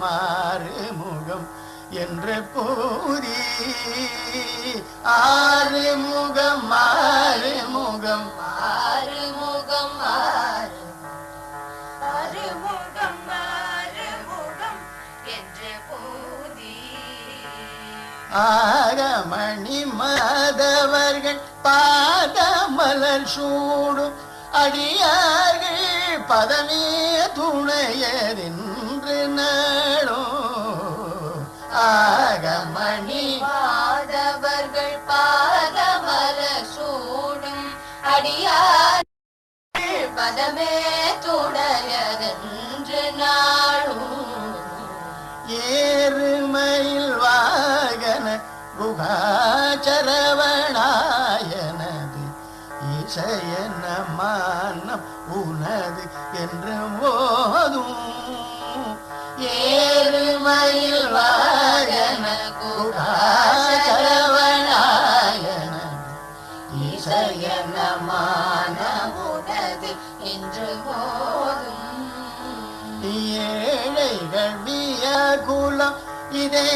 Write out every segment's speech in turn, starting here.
ஆறுமுகம் என்ற போதி ஆறுமுகம் ஆறுமுகம் ஆறுமுகம் ஆறுமுகம் ஆறுமுகம் என்ற போதி ஆகமணி மாதவர்கள் பாதமலர் சூடும் அடியார்கள் பதமே துணையதென்று நாடும் ஆகமணி மாதவர்கள் பாதமலர் சூடும் அடியார்கள் பதமே துணையதென்று நாடும் ஏறுமயில் வாகன குகாச்சரவணாயனது இசையன மானம் உனது என்று போதும் ஏறுமயில் வாகன குகாச்சரவணாயனது இசையன மானம் உனது என்று போதும் ஏழைகள் வியகுலம் இதே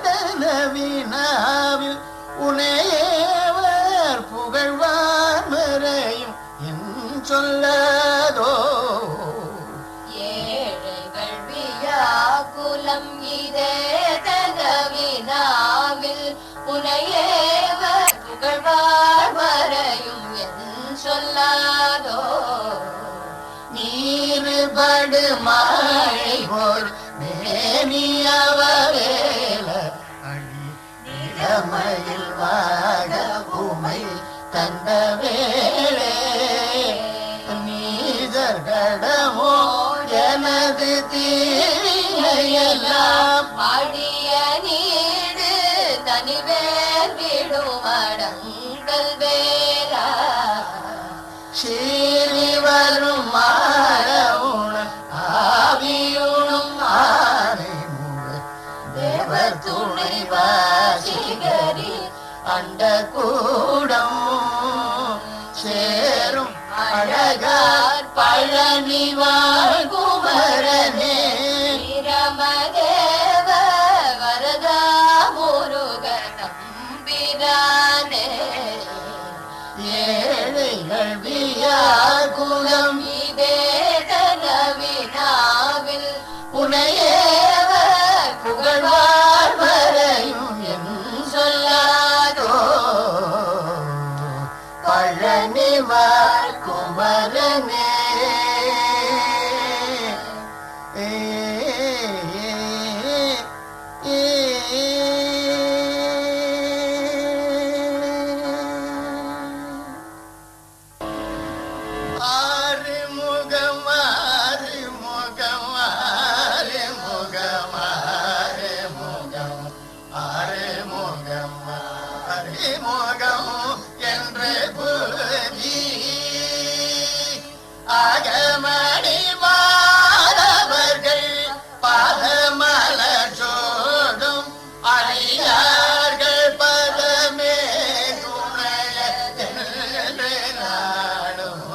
தனவினாவில் உனையேவர் புகழ்வார் மறையும் என் சொல்லதோ ஏழைகள் வியாகுலம் இதே தனவினாவில் உனையேவர் புகழ்வார் மறையும் என் சொல்லாதோ நீர்படு மாழை போல் மேனியவேல அழி நிலமையில் வாக உமை தந்த வேளே நீதர்கடமோ எனது தீமையெல்லாம் பாடிய நீடு தனிவேர் விடும் அடங்கல் வேலா சீறி வரும் மாறவுணன் ஆவியுணும் ஆனை முக தேவர் துணை வாசிகரி அண்ட கூடம் சேரும் அழகார் பழனி வாழ்குமரனே பிரமதேவ வரதா முருக தம்பிரானே ஏழைகள் வியாகுலம் இதே தனவினாவில் உனையேவர் புகழ்வார் வரையும் என் சொல்லாதோ பழனி வாழ்குமரனே ஆறுமுகம் ஆறுமுகம் ஆறுமுகம் ஆறுமுகம் ஆறுமுகம் ஆறுமுகம் என்று புதி ஆகமணி மாதவர்கள் பாதமலர் சோடும் அடியார்கள் பதமே துணையதென்று நாடும்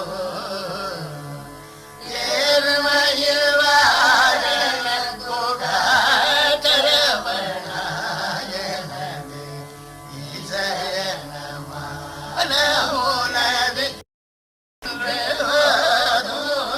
ஏறுமயில் வாகன குகாச்சரவணாயனது இசையன மானமுனது என்று போதும்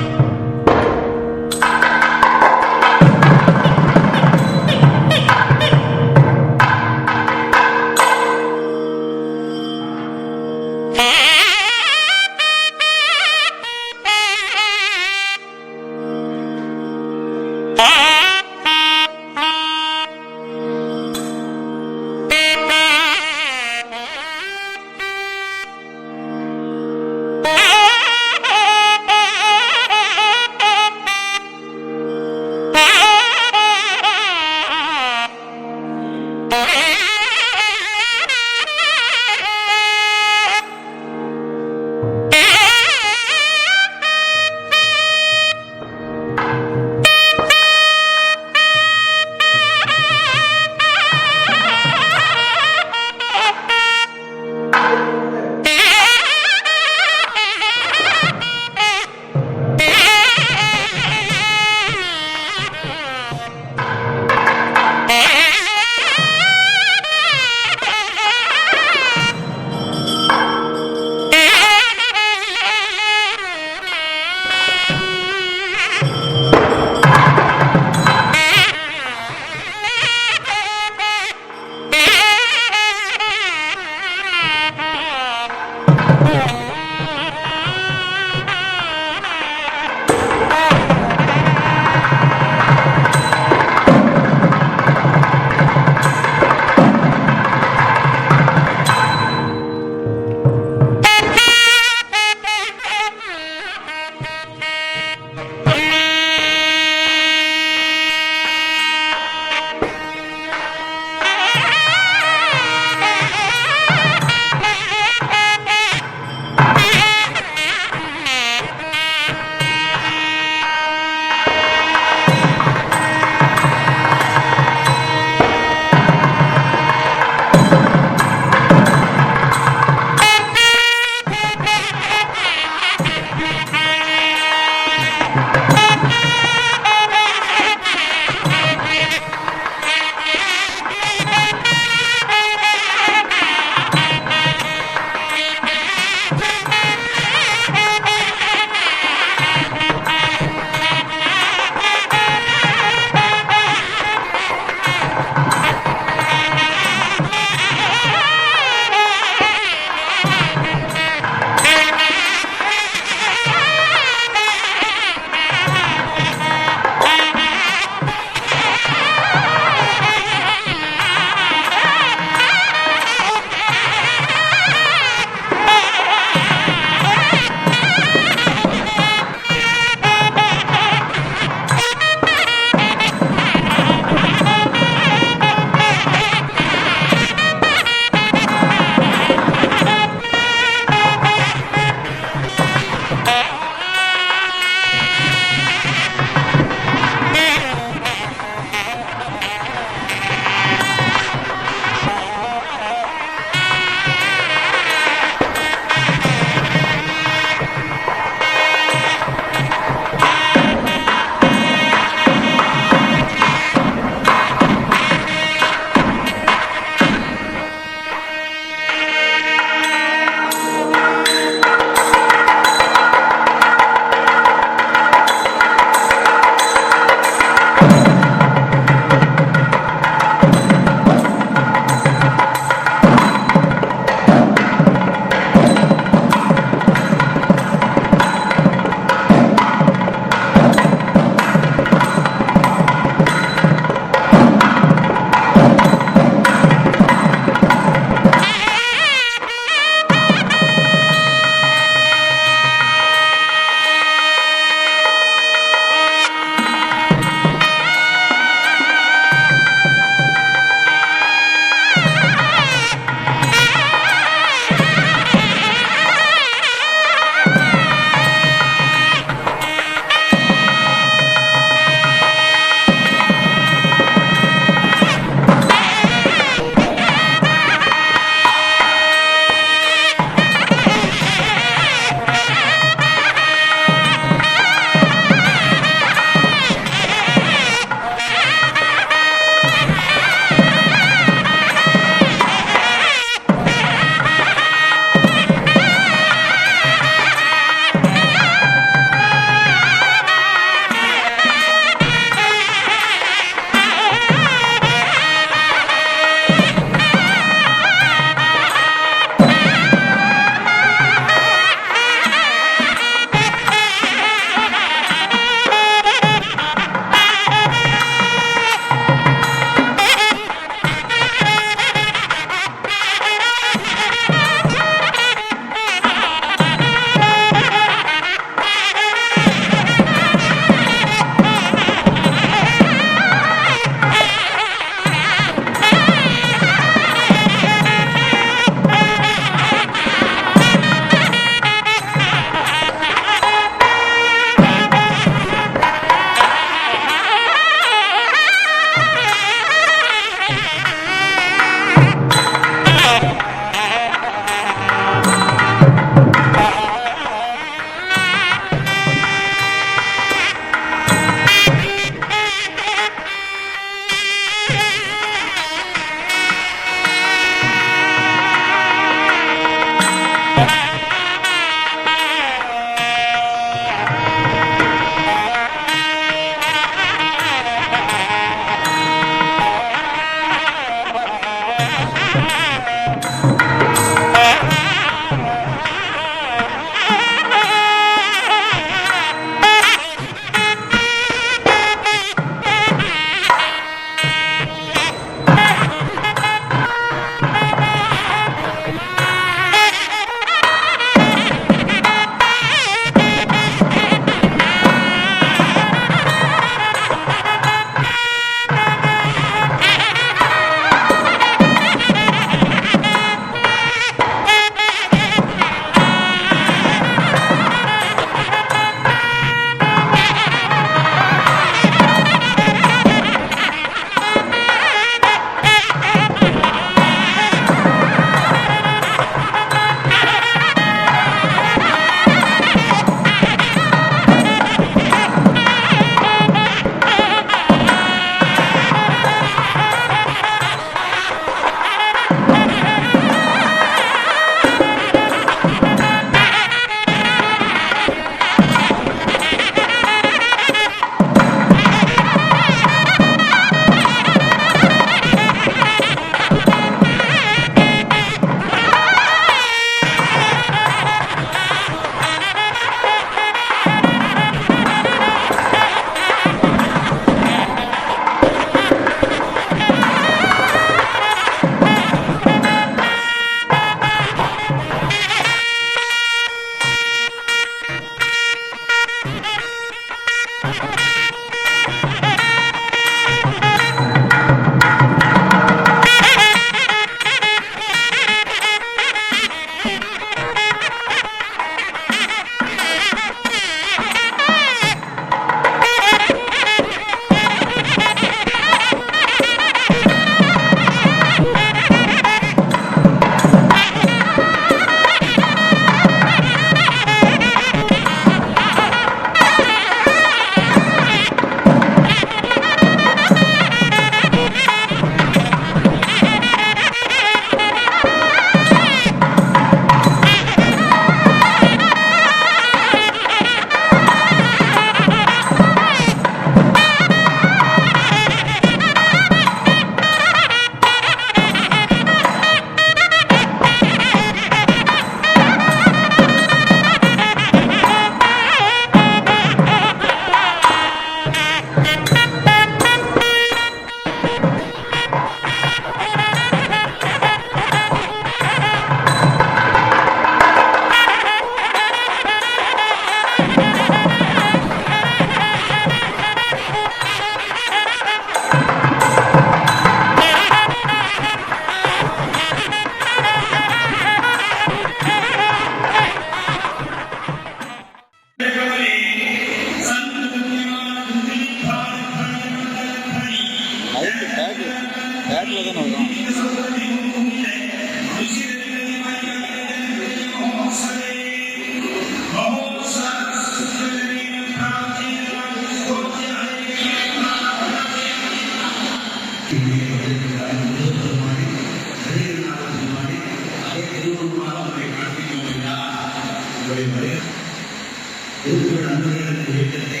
நண்பர்களின் இயக்கத்தை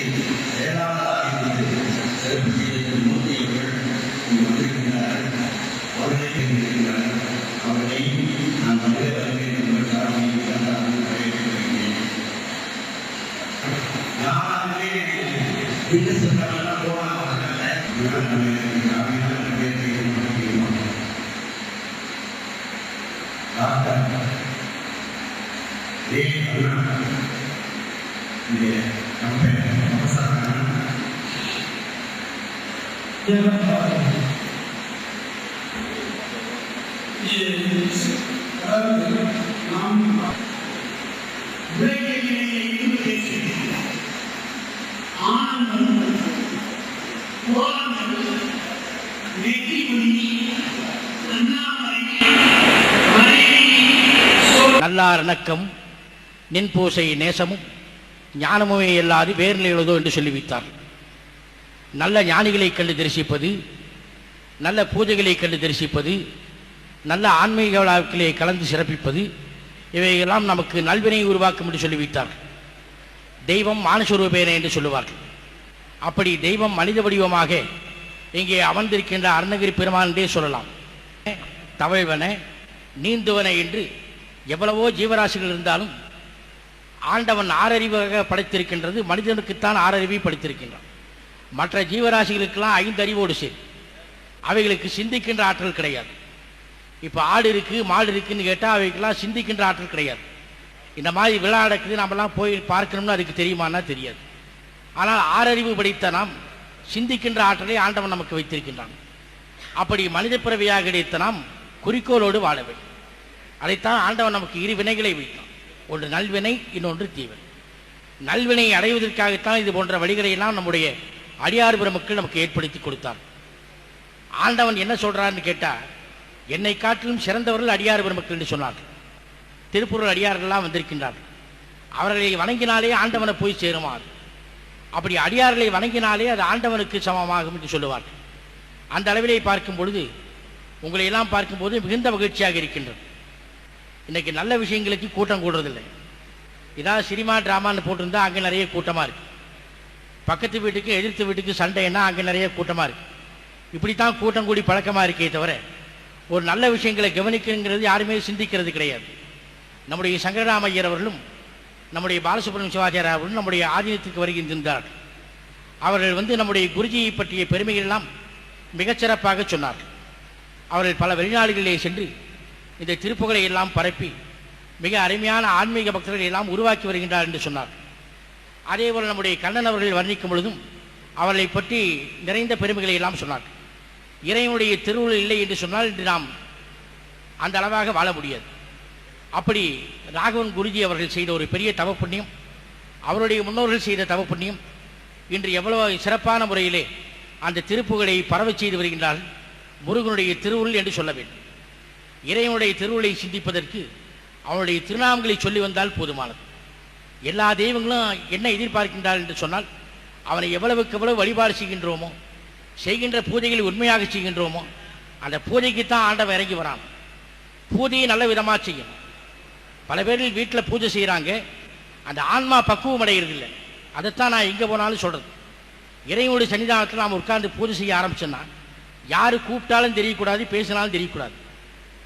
செயலாளராக சிறப்பு செய்த மூர்த்தி அவர்கள் வந்திருக்கின்றார்கள். அவர்களை இருக்கின்றார். அவர்களை நான் தமிழக தலைமையில் உங்கள் சார்பில் வரவேற்கிறேன். யாருமே பின்னெல்லாம் போனாங்க நல்லார் இணக்கம் நின்பூசை நேசமும் ஞானமுமே இல்லாது வேறு நிலையுள்ளதோ என்று சொல்லி வைத்தார். நல்ல ஞானிகளை கண்டு தரிசிப்பது, நல்ல பூஜைகளை கண்டு தரிசிப்பது, நல்ல ஆன்மீக விழாக்களை கலந்து சிறப்பிப்பது, இவையெல்லாம் நமக்கு நல்வினை உருவாக்கும் என்று சொல்லி வைத்தார். தெய்வம் மானுஷரூபேன என்று சொல்லுவார்கள். அப்படி தெய்வம் மனித வடிவமாக இங்கே அமர்ந்திருக்கின்ற அருணகிரி பெருமான் என்றே சொல்லலாம். தவழ்வன நீந்துவன என்று எவ்வளவோ ஜீவராசிகள் இருந்தாலும் ஆண்டவன் ஆறறிவாக படைத்திருக்கின்றது. மனிதனுக்குத்தான் ஆறறிவை படைத்திருக்கின்றான். மற்ற ஜீவராசிகளுக்கெல்லாம் 5 அறிவோடு சரி, அவைகளுக்கு சிந்திக்கின்ற ஆற்றல் கிடையாது. இப்போ ஆடு இருக்குது மாடு இருக்குன்னு கேட்டால் அவைக்கெல்லாம் சிந்திக்கின்ற ஆற்றல் கிடையாது. இந்த மாதிரி விழா நடக்குது நம்மலாம் போய் பார்க்கணும்னு அதுக்கு தெரியுமானா தெரியாது. ஆனால் ஆறறிவு படைத்த நாம் சிந்திக்கின்ற ஆற்றலை ஆண்டவன் நமக்கு வைத்திருக்கின்றான். அப்படி மனித பிறவியாக கிடைத்த நாம் குறிக்கோளோடு வாழ வேண்டும். அதைத்தான் ஆண்டவன் நமக்கு 2 வினைகளை வைத்தான். ஒன்று நல்வினை, இன்னொன்று தீவினை. நல்வினையை அடைவதற்காகத்தான் இது போன்ற வழிகளை எல்லாம் நம்முடைய அடியார் பெருமக்கள் நமக்கு ஏற்படுத்தி கொடுத்தார். ஆண்டவன் என்ன சொல்றான்னு கேட்டால், என்னை காட்டிலும் சிறந்தவர்கள் அடியார் பெருமக்கள் என்று சொன்னார்கள். திருப்பூர் அடியார்கள்லாம் வந்திருக்கின்றார்கள். அவர்களை வணங்கினாலே ஆண்டவனை போய் சேருமாறு. அப்படி அடியார்களை வணங்கினாலே அது ஆண்டவனுக்கு சமமாகும் என்று சொல்லுவார்கள். அந்த அளவிலே பார்க்கும் பொழுது உங்களை எல்லாம் பார்க்கும்போது மிகுந்த மகிழ்ச்சியாக இருக்கின்றது. இன்றைக்கி நல்ல விஷயங்களுக்கு கூட்டம் கூடுறதில்லை. இதான் சினிமா ட்ராமான்னு போட்டிருந்தா அங்கே நிறைய கூட்டமாக இருக்குது. பக்கத்து வீட்டுக்கு எதிர்த்து வீட்டுக்கு சண்டைன்னா அங்கே நிறைய கூட்டமாக இருக்குது. இப்படித்தான் கூட்டம் கூடி பழக்கமாக இருக்கே தவிர ஒரு நல்ல விஷயங்களை கவனிக்கணுங்கிறது யாருமே சிந்திக்கிறது கிடையாது. நம்முடைய சங்கரராமையர் அவர்களும் நம்முடைய பாலசுப்ரமணிய சிவாச்சாரியார் அவர்களும் நம்முடைய ஆதீனத்துக்கு வருகின்றார்கள். அவர்கள் நம்முடைய குருஜியை பற்றிய பெருமைகள் எல்லாம் மிகச்சிறப்பாக சொன்னார்கள். அவர்கள் பல வெளிநாடுகளிலே சென்று இந்த திருப்புகளை எல்லாம் பரப்பி மிக அருமையான ஆன்மீக பக்தர்களை எல்லாம் உருவாக்கி வருகின்றார் என்று சொன்னார். அதேபோல் நம்முடைய கண்ணன் அவர்கள் வர்ணிக்கும் பொழுதும் அவர்களை பற்றி நிறைந்த பெருமைகளை எல்லாம் சொன்னார். இறைவனுடைய திருவுருள் இல்லை என்று சொன்னால் இன்று நாம் அந்த அளவாக வாழ முடியாது. அப்படி ராகவன் குருஜி அவர்கள் செய்த ஒரு பெரிய தவ புண்ணியம், அவருடைய முன்னோர்கள் செய்த தவ புண்ணியம் இன்று எவ்வளவு சிறப்பான முறையிலே அந்த திருப்புகளை பரவச் செய்து வருகின்றார்கள். முருகனுடைய திருவுருள் என்று சொல்ல வேண்டும். இறைவனுடைய திருவுருளை சிந்திப்பதற்கு அவனுடைய திருநாமங்களை சொல்லி வந்தால் போதுமானது. எல்லா தெய்வங்களும் என்ன எதிர்பார்க்கின்றார்கள் என்று சொன்னால், அவனை எவ்வளவுக்கு எவ்வளவு வழிபாடு செய்கின்றோமோ, செய்கின்ற பூஜைகளை உண்மையாக செய்கின்றோமோ, அந்த பூஜைக்குத்தான் ஆண்டவன் இறங்கி வரான். பூஜையை நல்ல விதமாக செய்யணும். பல பேர்கள் வீட்டில் பூஜை செய்கிறாங்க, அந்த ஆன்மா பக்குவம் அடைகிறது இல்லை. அதைத்தான் நான் எங்கே போனாலும் சொல்கிறது. இறைவனுடைய சன்னிதானத்தில் நாம் உட்கார்ந்து பூஜை செய்ய ஆரம்பிச்சோன்னா யார் கூப்பிட்டாலும் தெரியக்கூடாது, பேசினாலும் தெரியக்கூடாது.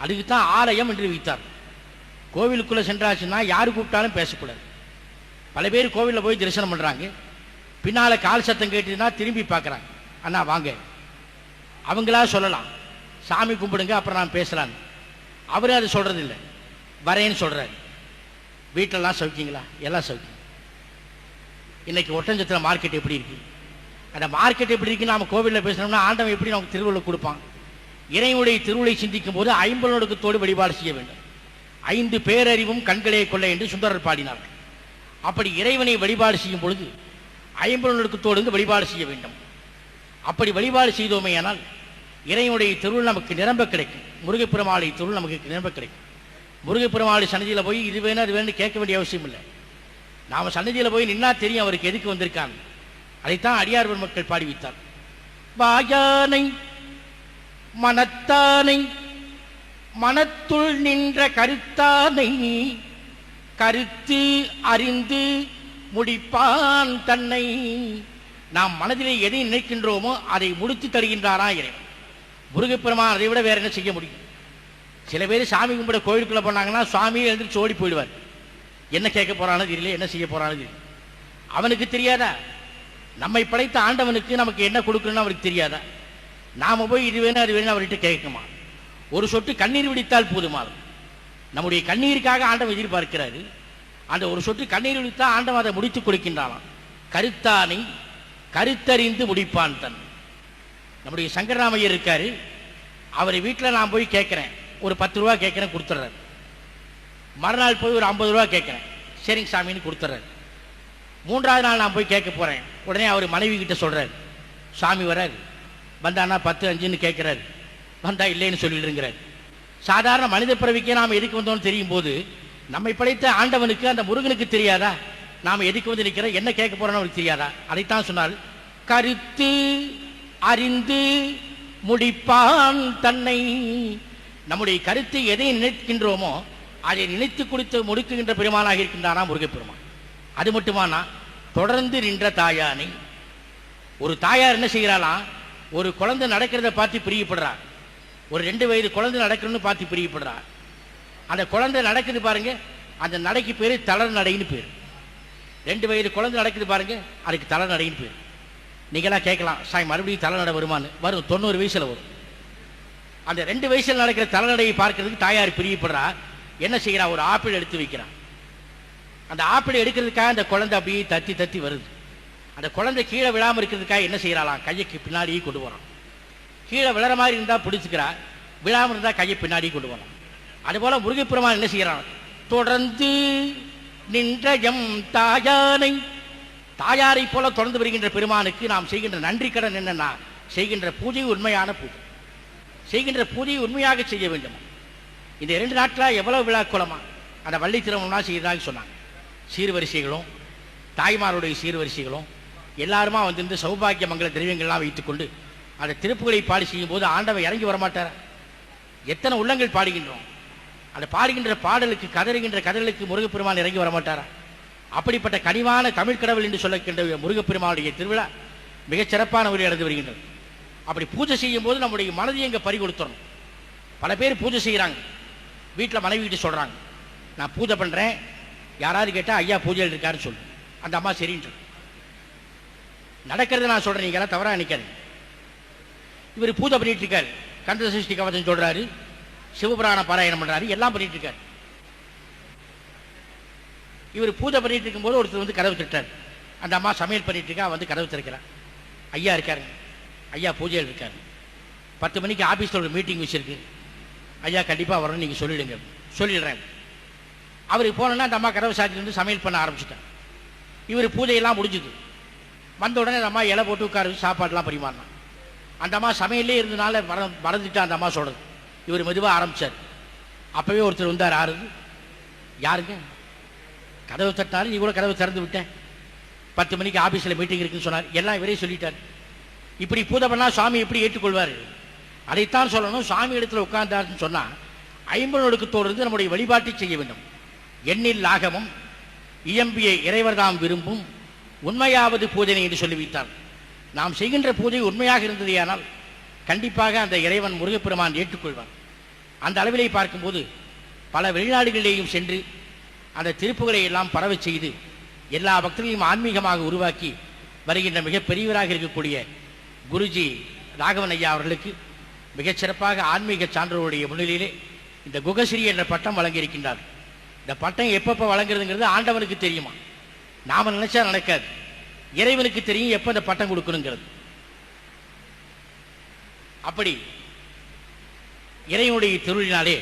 அதுக்குத்தான் ஆலயம் என்று வைத்தார். கோவிலுக்குள்ளே சென்றாச்சுன்னா யார் கூப்பிட்டாலும் பேசக்கூடாது. பல பேர் கோவிலில் போய் தரிசனம் பண்ணுறாங்க, பின்னால் கால் சத்தம் கேட்டுதுன்னா திரும்பி பார்க்குறாங்க, அண்ணா வாங்க. அவங்களா சொல்லலாம் சாமி கும்பிடுங்க அப்புறம் நான் பேசலான்னு. அவரே அது சொல்கிறதில்லை, வரேன்னு சொல்கிறாரு. வீட்டிலலாம் சௌக்கியங்களா? எல்லாம் சௌக்கியம். இன்றைக்கி ஒட்டஞ்சத்தில் மார்க்கெட் எப்படி இருக்குது? அந்த மார்க்கெட் எப்படி இருக்குன்னு நாம் கோவிலில் பேசுனோம்னா ஆண்டவன் எப்படி நமக்கு திருவுருளை கொடுப்பான்? இறைவனுடைய திருவுருளை சிந்திக்கும் போது 50 நடுக்கத்தோடு வழிபாடு செய்ய வேண்டும். 5 பேரறிவும் கண்களே கொள்ள என்று சுந்தரர் பாடினார்கள். அப்படி இறைவனை வழிபாடு செய்யும் பொழுது 50 நடுக்கத்தோடு வழிபாடு செய்ய வேண்டும். அப்படி வழிபாடு செய்தோமே ஆனால் இறைவனுடைய திருவுருள் நமக்கு நிரம்ப கிடைக்கும். முருகப்பெருமாளை திருவுருள் நமக்கு நிரம்ப கிடைக்கும். முருகப்பெருமாளை சன்னதியில் போய் இது வேணும் அது வேணும்னு கேட்க வேண்டிய அவசியம் இல்லை. நாம் சன்னதியில் போய் நின்னா தெரியும் அவருக்கு எதுக்கு வந்திருக்காங்க. அதைத்தான் அடியார் பெருமக்கள் பாடி வைத்தார். வாயானை மனத்தானை மனத்துள் நின்ற கருத்தானை கருத்து அறிந்து முடிப்பான் தன்னை. நாம் மனதிலே எதை நினைக்கின்றோமோ அதை முடித்து தருகின்றாரா இறைவன். முருகப்பெருமான் அதை விட வேற என்ன செய்ய முடியும்? சில பேர் சாமி கும்பிட கோயிலுக்குள்ள போனாங்கன்னா சுவாமியை எழுந்திரிச்சு ஓடி போயிடுவார். என்ன கேட்க போறானு தெரியல, என்ன செய்ய போறானு தெரியல. அவனுக்கு தெரியாதா? நம்மை படைத்த ஆண்டவனுக்கு நமக்கு என்ன கொடுக்கணும்னு அவருக்கு தெரியாதா? நாம போய் இது வேணும் அது வேணும் அவர்கிட்ட கேட்குமா? ஒரு சொட்டு கண்ணீர் விடித்தால் போதுமா? நம்முடைய கண்ணீருக்காக ஆண்டவன் எதிர்பார்க்கிறாரு. அந்த ஒரு சொட்டு கண்ணீர் விடித்தா ஆண்டவன் அதை முடித்து கொடுக்கின்றானாம். கருத்தானை கருத்தறிந்து முடிப்பான் தன். நம்முடைய சங்கரராமையர் இருக்காரு. அவரை வீட்டில் நான் போய் கேட்கிறேன், ஒரு 10 ரூபா கேட்கிறேன், கொடுத்துட்றாரு. மறுநாள் போய் ஒரு 50 ரூபா கேட்கிறேன், சரிங்க சாமின்னு கொடுத்துட்றாரு. 3வது நாள் நான் போய் கேட்க போறேன். உடனே அவர் மனைவி கிட்ட சொல்றாரு, சாமி வராரு, வந்தானா 10 5ன்னு கேட்கிறாரு, வந்தா இல்லைன்னு சொல்லிடுங்கிறார். சாதாரண மனித பிறவிக்கே நாம் எதுக்கு வந்தோம்னு தெரியும் போது நம்மை படைத்த ஆண்டவனுக்கு அந்த முருகனுக்கு தெரியாதா நாம் எதுக்கு வந்து நிற்கிறோம், என்ன கேட்க போறோம்னு அவருக்கு தெரியாதா? அதைத்தான் சொன்னால் கருத்து அறிந்து முடிப்பான் தன்னை. நம்முடைய கருத்து எதை நினைக்கின்றோமோ அதை நினைத்து கொடுத்து முடுக்குகின்ற பெருமானாக இருக்கின்றானா முருகப்பெருமான். அது மட்டுமானா தொடர்ந்து நின்ற தாயானை. ஒரு தாயார் என்ன செய்கிறாளாம், ஒரு குழந்தை நடக்கிறத பார்த்து பிரியப்படுறார். ஒரு 2 வயது குழந்தை நடக்கணும்னு பார்த்து பிரியப்படுறார். அந்த குழந்தை நடக்குது பாருங்க, அந்த நடைக்கு பேரு தளர் நடைன்னு பேர். 2 வயது குழந்தை நடக்குது பாருங்க, அதுக்கு தளர் நடைன்னு பேர். நீங்களாம் கேட்கலாம், சாய் மறுபடியும் தளர் நடை வருமானு? வரும், 90 வயசுல வரும். அந்த 2 வயசுல நடக்கிற தளர் நடையை பார்க்கறதுக்கு தாயார் பிரியப்படுறா. என்ன செய்கிறா, ஒரு ஆப்பிள் எடுத்து வைக்கிறான். அந்த ஆப்பிள் எடுக்கிறதுக்காக அந்த குழந்தை அப்படியே தத்தி தத்தி வருது. அந்த குழந்தை கீழே விழாமல் இருக்கிறதுக்காக என்ன செய்யறாளாம், கையைக்கு பின்னாடியே கொண்டு போறான். கீழே விழற மாதிரி இருந்தா பிடிச்சுக்கிறா, விழாமல் இருந்தா கையை பின்னாடியே கொண்டு போறான். அதுபோல முருகப்பெருமான் என்ன செய்யறான், தொடர்ந்து நின்ற எம் தாயானை. தாயாரை போல தொடர்ந்து வருகின்ற பெருமானுக்கு நாம் செய்கின்ற நன்றி கடன் என்னன்னா, செய்கின்ற பூஜை உண்மையான பூஜை, செய்கின்ற பூஜையை உண்மையாக செய்ய வேண்டும். இந்த 2 நாட்களாக எவ்வளவு விழா குலமா அந்த வள்ளி திருமணம்னா செய்யறதாக சொன்னாங்க. சீர்வரிசைகளும் தாய்மாருடைய சீர்வரிசைகளும் எல்லாருமா வந்து சௌபாகிய மங்கள திரவியங்கள்லாம் வைத்துக்கொண்டு அந்த திருப்புகளை பாடி செய்யும் போது ஆண்டவன் இறங்கி வரமாட்டார். எத்தனை உள்ளங்கள் பாடுகின்றோம், அந்த பாடுகின்ற பாடலுக்கு கதறுகின்ற கதலுக்கு முருகப்பெருமான் இறங்கி வரமாட்டாரா? அப்படிப்பட்ட கனிவான தமிழ் கடவுள் என்று சொல்லக்கின்ற முருகப்பெருமானுடைய திருவிழா மிகச் சிறப்பான முறையில் நடந்து வருகின்றது. அப்படி பூஜை செய்யும் போது நம்முடைய மனதை எங்க பறி கொடுத்துறோம். பல பேர் பூஜை செய்கிறாங்க, வீட்டில் மனைவி கிட்ட சொல்றாங்க, நான் பூஜை பண்றேன், யாராவது கேட்டா ஐயா பூஜையில் இருக்காருன்னு சொல்லு. அந்த அம்மா சரின்ற நடக்கிறத நான் சொல்றேன், நீங்க எல்லாம் தவறா நினைக்காதீங்க. இவர் பூஜை பண்ணிட்டு இருக்காரு, கந்த சஷ்டி கவசம் சொல்றாரு, சிவபுராண பாராயணம் பண்றாரு, எல்லாம் பண்ணிட்டு இருக்காரு. இவர் பூஜை பண்ணிட்டு இருக்கும்போது ஒருத்தர் வந்து கதவு திட்டார். அந்த அம்மா சமையல் பண்ணிட்டு இருக்கா, வந்து கதவு திறக்கிறார். ஐயா இருக்காருங்க, ஐயா பூஜையில் இருக்காரு, 10 மணிக்கு ஆபீஸ்ல ஒரு மீட்டிங் வச்சிருக்கு, ஐயா கண்டிப்பா வரணும், நீங்க சொல்லிடுங்க. சொல்லிடுறேன். அவருக்கு போனோன்னா அந்த அம்மா கதவு சாத்திட்டு சமையல் பண்ண ஆரம்பிச்சுட்டார். இவர் பூஜையெல்லாம் முடிஞ்சுது. வந்த உடனே அந்த அம்மா இலை போட்டு உட்காரு சாப்பாடுலாம் பரிமாறினான். அந்த அம்மா சமையலே இருந்தனால மறந்துட்டா அந்த அம்மா சொல்றது. இவர் மெதுவாக ஆரம்பிச்சார். அப்பவே ஒருத்தர் வந்தார். ஆறுது யாருங்க, கதவு தட்டினாரு, நீ கூட கதவு திறந்து விட்டேன், 10 மணிக்கு ஆபீஸ்ல மீட்டிங் இருக்குன்னு சொன்னார். எல்லாம் இவரே சொல்லிட்டார். இப்படி பூஜை பண்ணா சுவாமி எப்படி ஏற்றுக்கொள்வார்? அதைத்தான் சொல்லணும். சுவாமி இடத்துல உட்கார்ந்தாருன்னு சொன்னா 50 ஒடுக்கத்தோடு நம்முடைய வழிபாட்டை செய்ய வேண்டும். எண்ணில் லாகமும் இயம்பிய இறைவர் தாம் விரும்பும் உண்மையாவது பூஜனை என்று சொல்லி வைத்தார். நாம் செய்கின்ற பூஜை உண்மையாக இருந்ததேயானால் கண்டிப்பாக அந்த இறைவன் முருகப்பெருமான் ஏற்றுக்கொள்வார். அந்த அளவிலே பார்க்கும்போது பல வெளிநாடுகளிலேயும் சென்று அந்த திருப்புகளை எல்லாம் பரவ செய்து எல்லா பக்தர்களையும் ஆன்மீகமாக உருவாக்கி வருகின்ற மிகப்பெரியவராக இருக்கக்கூடிய குருஜி ராகவன் ஐயா அவர்களுக்கு மிகச்சிறப்பாக ஆன்மீக சான்றோருடைய முன்னிலையிலே இந்த குகஸ்ரீ என்ற பட்டம் வழங்கியிருக்கின்றார். இந்த பட்டம் எப்பப்போ வழங்குறதுங்கிறது ஆண்டவனுக்கு தெரியுமா? நாம நினைச்சா நடக்காது. இறைவனுக்கு தெரியும் எப்ப இந்த பட்டம் கொடுக்கணுங்கிறது. அப்படி இறைவனுடைய திருவிழினாலே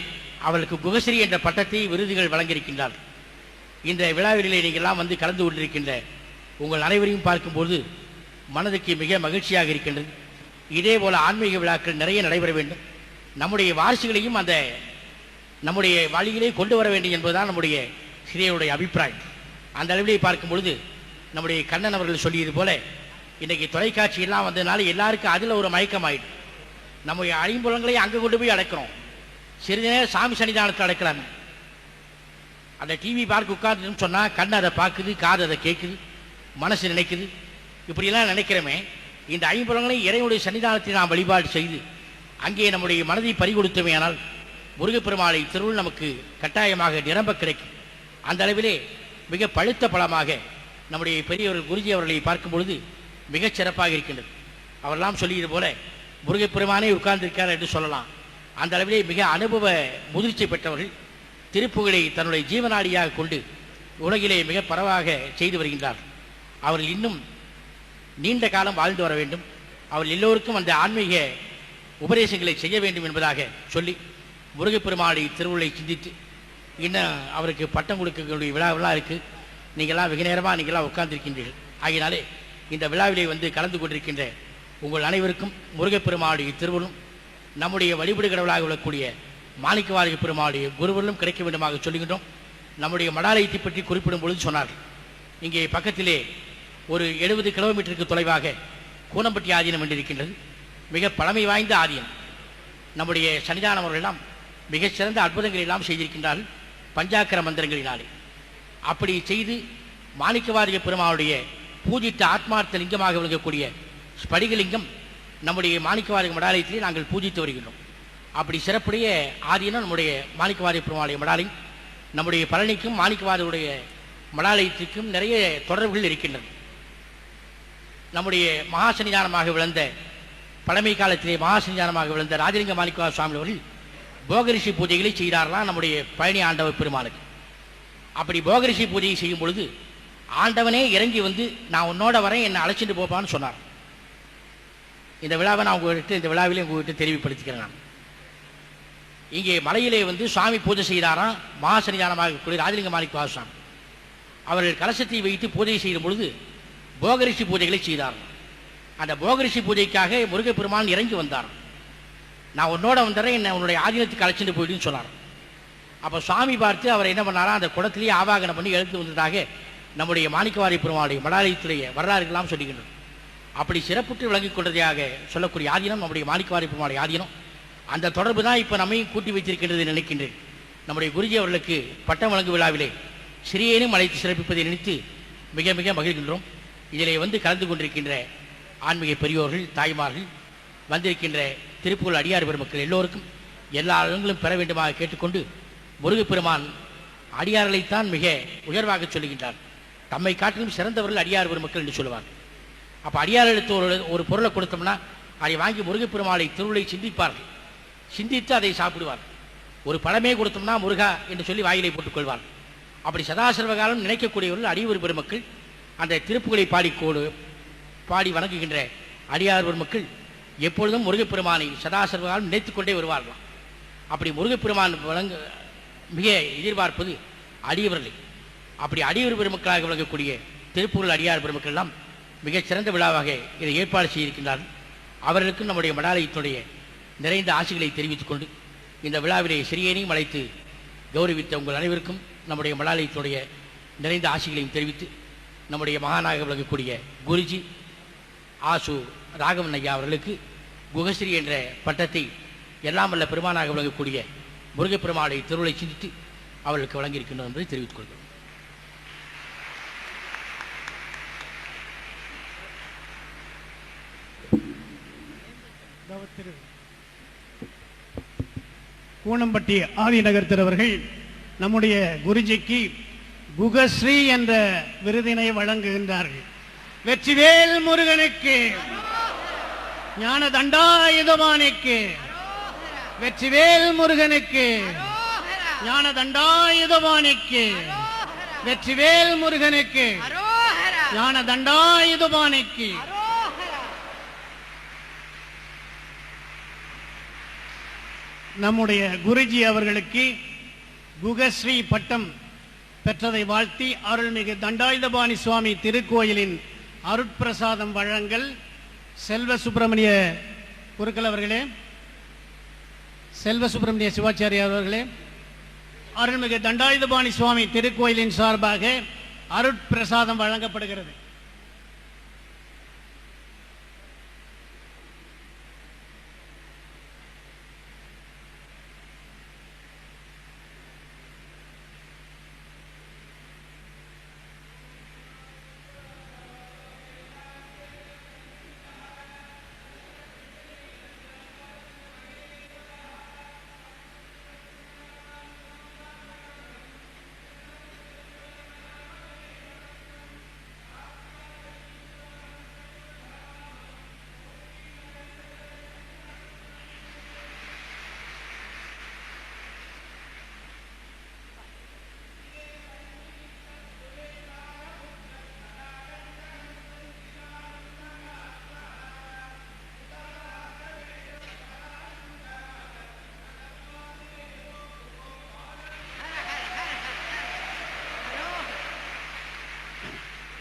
அவளுக்கு குகஸ்ரீ என்ற பட்டத்தை விருதுகள் வழங்கியிருக்கின்றார். இந்த விழாவிலே நீங்கள்லாம் வந்து கலந்து கொண்டிருக்கின்ற உங்கள் அனைவரையும் பார்க்கும்போது மனதுக்கு மிக மகிழ்ச்சியாக இருக்கின்றது. இதே போல ஆன்மீக விழாக்கள் நிறைய நடைபெற வேண்டும். நம்முடைய வாரிசுகளையும் அந்த நம்முடைய வழியிலே கொண்டு வர வேண்டும் என்பதுதான் நம்முடைய சிறியருடைய அபிப்பிராயம். அந்த அளவிலே பார்க்கும் பொழுது நம்முடைய கண்ணன் அவர்கள் சொல்லியது போல இன்னைக்கு தொலைக்காட்சி எல்லாம் வந்ததுனால எல்லாருக்கும் அதில் ஒரு மயக்கம் ஆயிடும். நம்முடைய ஐம்புலங்களை அங்கே கொண்டு போய் அடைக்கிறோம். சிறிது நேரம் சாமி சன்னிதானத்தில் அடைக்கலாமே. அந்த டிவி பார்க்க உட்கார்ந்துன்னு சொன்னால் கண் அதை பார்க்குது, காது அதை கேட்குது, மனசு நினைக்குது. இப்படியெல்லாம் நினைக்கிறோமே, இந்த ஐம்புலங்களையும் இறைவனுடைய சன்னிதானத்தை நாம் வழிபாடு செய்து அங்கே நம்முடைய மனதை பறிகொடுத்தோமே ஆனால் முருகப்பெருமாளை திருவுள் நமக்கு கட்டாயமாக நிரம்ப கிடைக்கும். அந்த அளவிலே மிக பழுத்த பழமாக நம்முடைய பெரியவர்கள் குருஜி அவர்களை பார்க்கும் பொழுது மிகச் சிறப்பாக இருக்கின்றது. அவரெல்லாம் சொல்லியது போல முருகப்பெருமானே உட்கார்ந்திருக்கிறார் என்று சொல்லலாம். அந்த அளவிலே மிக அனுபவ முதிர்ச்சி பெற்றவர்கள் திருப்புகழை தன்னுடைய ஜீவனாடியாக கொண்டு உலகிலே மிக பரவாக செய்து வருகின்றார். அவர்கள் இன்னும் நீண்ட காலம் வாழ்ந்து வர வேண்டும். அவர்கள் எல்லோருக்கும் அந்த ஆன்மீக உபதேசங்களை செய்ய வேண்டும் என்பதாக சொல்லி முருகப்பெருமாளை திருவுளை சிந்தித்து இன்னும் அவருக்கு பட்டம் கொடுக்கக்கூடிய விழாவெல்லாம் இருக்குது. நீங்கள்லாம் வெகு நேரமாக நீங்கள்லாம் உட்கார்ந்திருக்கின்றீர்கள். ஆகினாலே இந்த விழாவிலே வந்து கலந்து கொண்டிருக்கின்ற உங்கள் அனைவருக்கும் முருகப்பெருமாளுடைய திருவுளும் நம்முடைய வழிபடு கடவுளாக உள்ளக்கூடிய மாணிக்கவாரிய பெருமாளுடைய குருவர்களும் கிடைக்க வேண்டுமாக சொல்லுகின்றோம். நம்முடைய மடாலயத்தை பற்றி குறிப்பிடும் பொழுது சொன்னார்கள், இங்கே பக்கத்திலே ஒரு 70 கிலோமீட்டருக்கு தொலைவாக கூனம்பட்டி ஆதீனம் என்றிருக்கின்றது. மிக பழமை வாய்ந்த ஆதீனம். நம்முடைய சன்னிதானம் அவர்களெல்லாம் மிகச்சிறந்த அற்புதங்களை எல்லாம் செய்திருக்கின்றார்கள் பஞ்சாக்கர மந்திரங்களினாலே. அப்படி செய்து மாணிக்கவாரிய பெருமாளுடைய பூஜித்த ஆத்மார்த்த லிங்கமாக விளங்கக்கூடிய ஸ்படிகலிங்கம் நம்முடைய மாணிக்கவாரிய மடாலயத்திலே நாங்கள் பூஜித்து வருகின்றோம். அப்படி சிறப்புடைய ஆதீனம் நம்முடைய மாணிக்கவாரிய பெருமாளுடைய மடாலயம். நம்முடைய பழனிக்கும் மாணிக்கவாரியருடைய மடாலயத்திற்கும் நிறைய தொடர்புகள் இருக்கின்றன. நம்முடைய மகாசன்னிதானமாக விளந்த பழமை காலத்திலே மகாசன்னிதானமாக விளந்த ராஜலிங்க மாணிக்கவார சுவாமி அவர்கள் போகரிஷி பூஜைகளை செய்தார்களாம் நம்முடைய பழனி ஆண்டவர் பெருமாளுக்கு. அப்படி போகரிஷி பூஜையை செய்யும் பொழுது ஆண்டவனே இறங்கி வந்து நான் உன்னோட வரேன், என்னை அழைச்சிட்டு போப்பான்னு சொன்னார். இந்த விழாவை நான் உங்கள்கிட்ட இந்த விழாவிலே உங்கள்கிட்ட தெரிவிப்படுத்திக்கிறேன். நான் இங்கே மலையிலே வந்து சுவாமி பூஜை செய்தாராம் மகாசன்னிதானமாக கூடிய ராஜலிங்க மாணிக்கவார சுவாமி. அவர்கள் கலசத்தை வைத்து பூஜை செய்யும் பொழுது போகரிஷி பூஜைகளை செய்தார்கள். அந்த போகரிஷி பூஜைக்காக முருகப்பெருமான் இறங்கி வந்தார். நான் உன்னோட வந்துடுறேன், என்னை உன்னுடைய ஆதீனத்துக்கு அழைச்சிட்டு போயிடுன்னு சொன்னார். அப்போ சுவாமி பார்த்து அவர் என்ன பண்ணாரா, அந்த குடத்திலேயே ஆவாகனம் பண்ணி எழுந்து வந்ததாக நம்முடைய மாணிக்கவாரி பெருமாளுடைய மடாலயத்துடைய வரலாறுகள்லாம் சொல்லுகின்றனர். அப்படி சிறப்புற்று விளங்கிக் கொண்டதாக சொல்லக்கூடிய ஆதீனம் நம்முடைய மாணிக்கவாரி பெருமாளுடைய ஆதீனம். அந்த தொடர்பு தான் இப்போ நம்மையும் கூட்டி வைத்திருக்கின்றது நினைக்கின்றேன். நம்முடைய குருஜி அவர்களுக்கு பட்டம் வழங்கும் விழாவிலே சிறியேனும் அழைத்து சிறப்பிப்பதை நினைத்து மிக மிக மகிழ்கின்றோம். இதிலே வந்து கலந்து கொண்டிருக்கின்ற ஆன்மீக பெரியோர்கள், தாய்மார்கள், வந்திருக்கின்ற திருப்புகழ் அடியார் பெருமக்கள் எல்லோருக்கும் எல்லா இடங்களும் பெற வேண்டுமாக கேட்டுக்கொண்டு முருகப்பெருமான் அடியார்களைத்தான் மிக உயர்வாக சொல்லுகின்றார். தம்மை காட்டிலும் சிறந்தவர்கள் அடியார் பெருமக்கள் என்று சொல்லுவார். அப்போ அடியார்களுக்கு ஒரு பொருளை கொடுத்தோம்னா அதை வாங்கி முருகப்பெருமாளை திருவுளை சிந்திப்பார்கள். சிந்தித்து அதை சாப்பிடுவார். ஒரு பழமே கொடுத்தோம்னா முருகா என்று சொல்லி வாயிலை போட்டுக்கொள்வார். அப்படி சதாசர்வகாலம் நினைக்கக்கூடியவர்கள் அடியவர் பெருமக்கள் அந்த திருப்புகளை பாடி வணங்குகின்ற அடியார் பெருமக்கள் எப்பொழுதும் முருகப்பெருமானை சதாசர்வகாலம் நினைத்து கொண்டே வருவார்களாம். அப்படி முருகப்பெருமான் மிக எதிர்பார்ப்பது அடியவர்களை. அப்படி அடியவர் பெருமக்களாக விளங்கக்கூடிய திருப்புகழ் அடியார் பெருமக்கள் எல்லாம் மிகச் சிறந்த விழாவாக இதை ஏற்பாடு செய்திருக்கின்றார்கள். அவர்களுக்கும் நம்முடைய மடாலயத்தினுடைய நிறைந்த ஆசைகளை தெரிவித்துக் கொண்டு இந்த விழாவிலே சிறியனையும் அழைத்து கௌரவித்த உங்கள் அனைவருக்கும் நம்முடைய மடாலயத்தினுடைய நிறைந்த ஆசைகளையும் தெரிவித்து நம்முடைய மகானாக விளங்கக்கூடிய குருஜி ஆசு ராகவன் ஐயா அவர்களுக்கு குகஸ்ரீ என்ற பட்டத்தை எல்லாம் வல்ல பெருமானாக விளங்கக்கூடிய முருகப்பெருமாளை திருவுளை சிந்தித்து அவர்களுக்கு வழங்கியிருக்கின்றோம் என்பதை தெரிவித்துக் கொள்கிறோம். கூனம்பட்டி ஆதிநகர் திருவர்கள் நம்முடைய குருஜிக்கு குகஸ்ரீ என்ற விருதினை வழங்குகின்றார்கள். வெற்றிவேல் முருகனுக்கு, ஞான தண்டாயுதபாணிக்கு, வெற்றிவேல் முருகனுக்கு, ஞான தண்டாயுதபாணிக்கு, வெற்றிவேல் முருகனுக்கு, ஞான தண்டாயுதபாணிக்கு. நம்முடைய குருஜி அவர்களுக்கு குகஸ்ரீ பட்டம் பெற்றதை வாழ்த்தி அருள்மிகு தண்டாயுதபாணி சுவாமி திருக்கோயிலின் அருட்பிரசாதம் வழங்கல் செல்வ சுப்பிரமணிய குருக்கள் அவர்களே, செல்வ சுப்பிரமணிய சிவாச்சாரியார் அவர்களே, அருள்மிகு தண்டாயுதபாணி சுவாமி திருக்கோயிலின் சார்பாக அருட்பிரசாதம் வழங்கப்படுகிறது.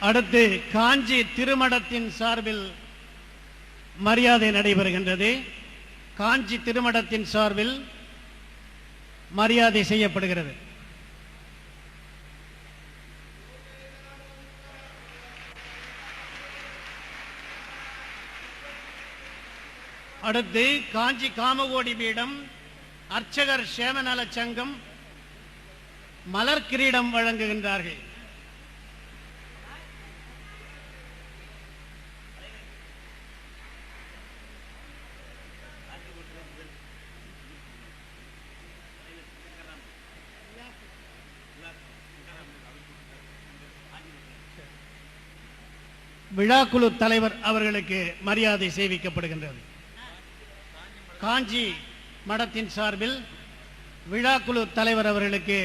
அடுத்து காஞ்சி திருமடத்தின் சார்பில் மரியாதை நடைபெறுகின்றது. காஞ்சி திருமடத்தின் சார்பில் மரியாதை செய்யப்படுகிறது. அடுத்து காஞ்சி காமகோடி பீடம் அர்ச்சகர் சேமநல சங்கம் மலர் கிரீடம் வழங்குகின்றார்கள். விழாக்குழு தலைவர் அவர்களுக்கு மரியாதை செய்விக்கப்படுகின்றது. காஞ்சி மடத்தின் சார்பில் விழாக்குழு தலைவர் அவர்களுக்கு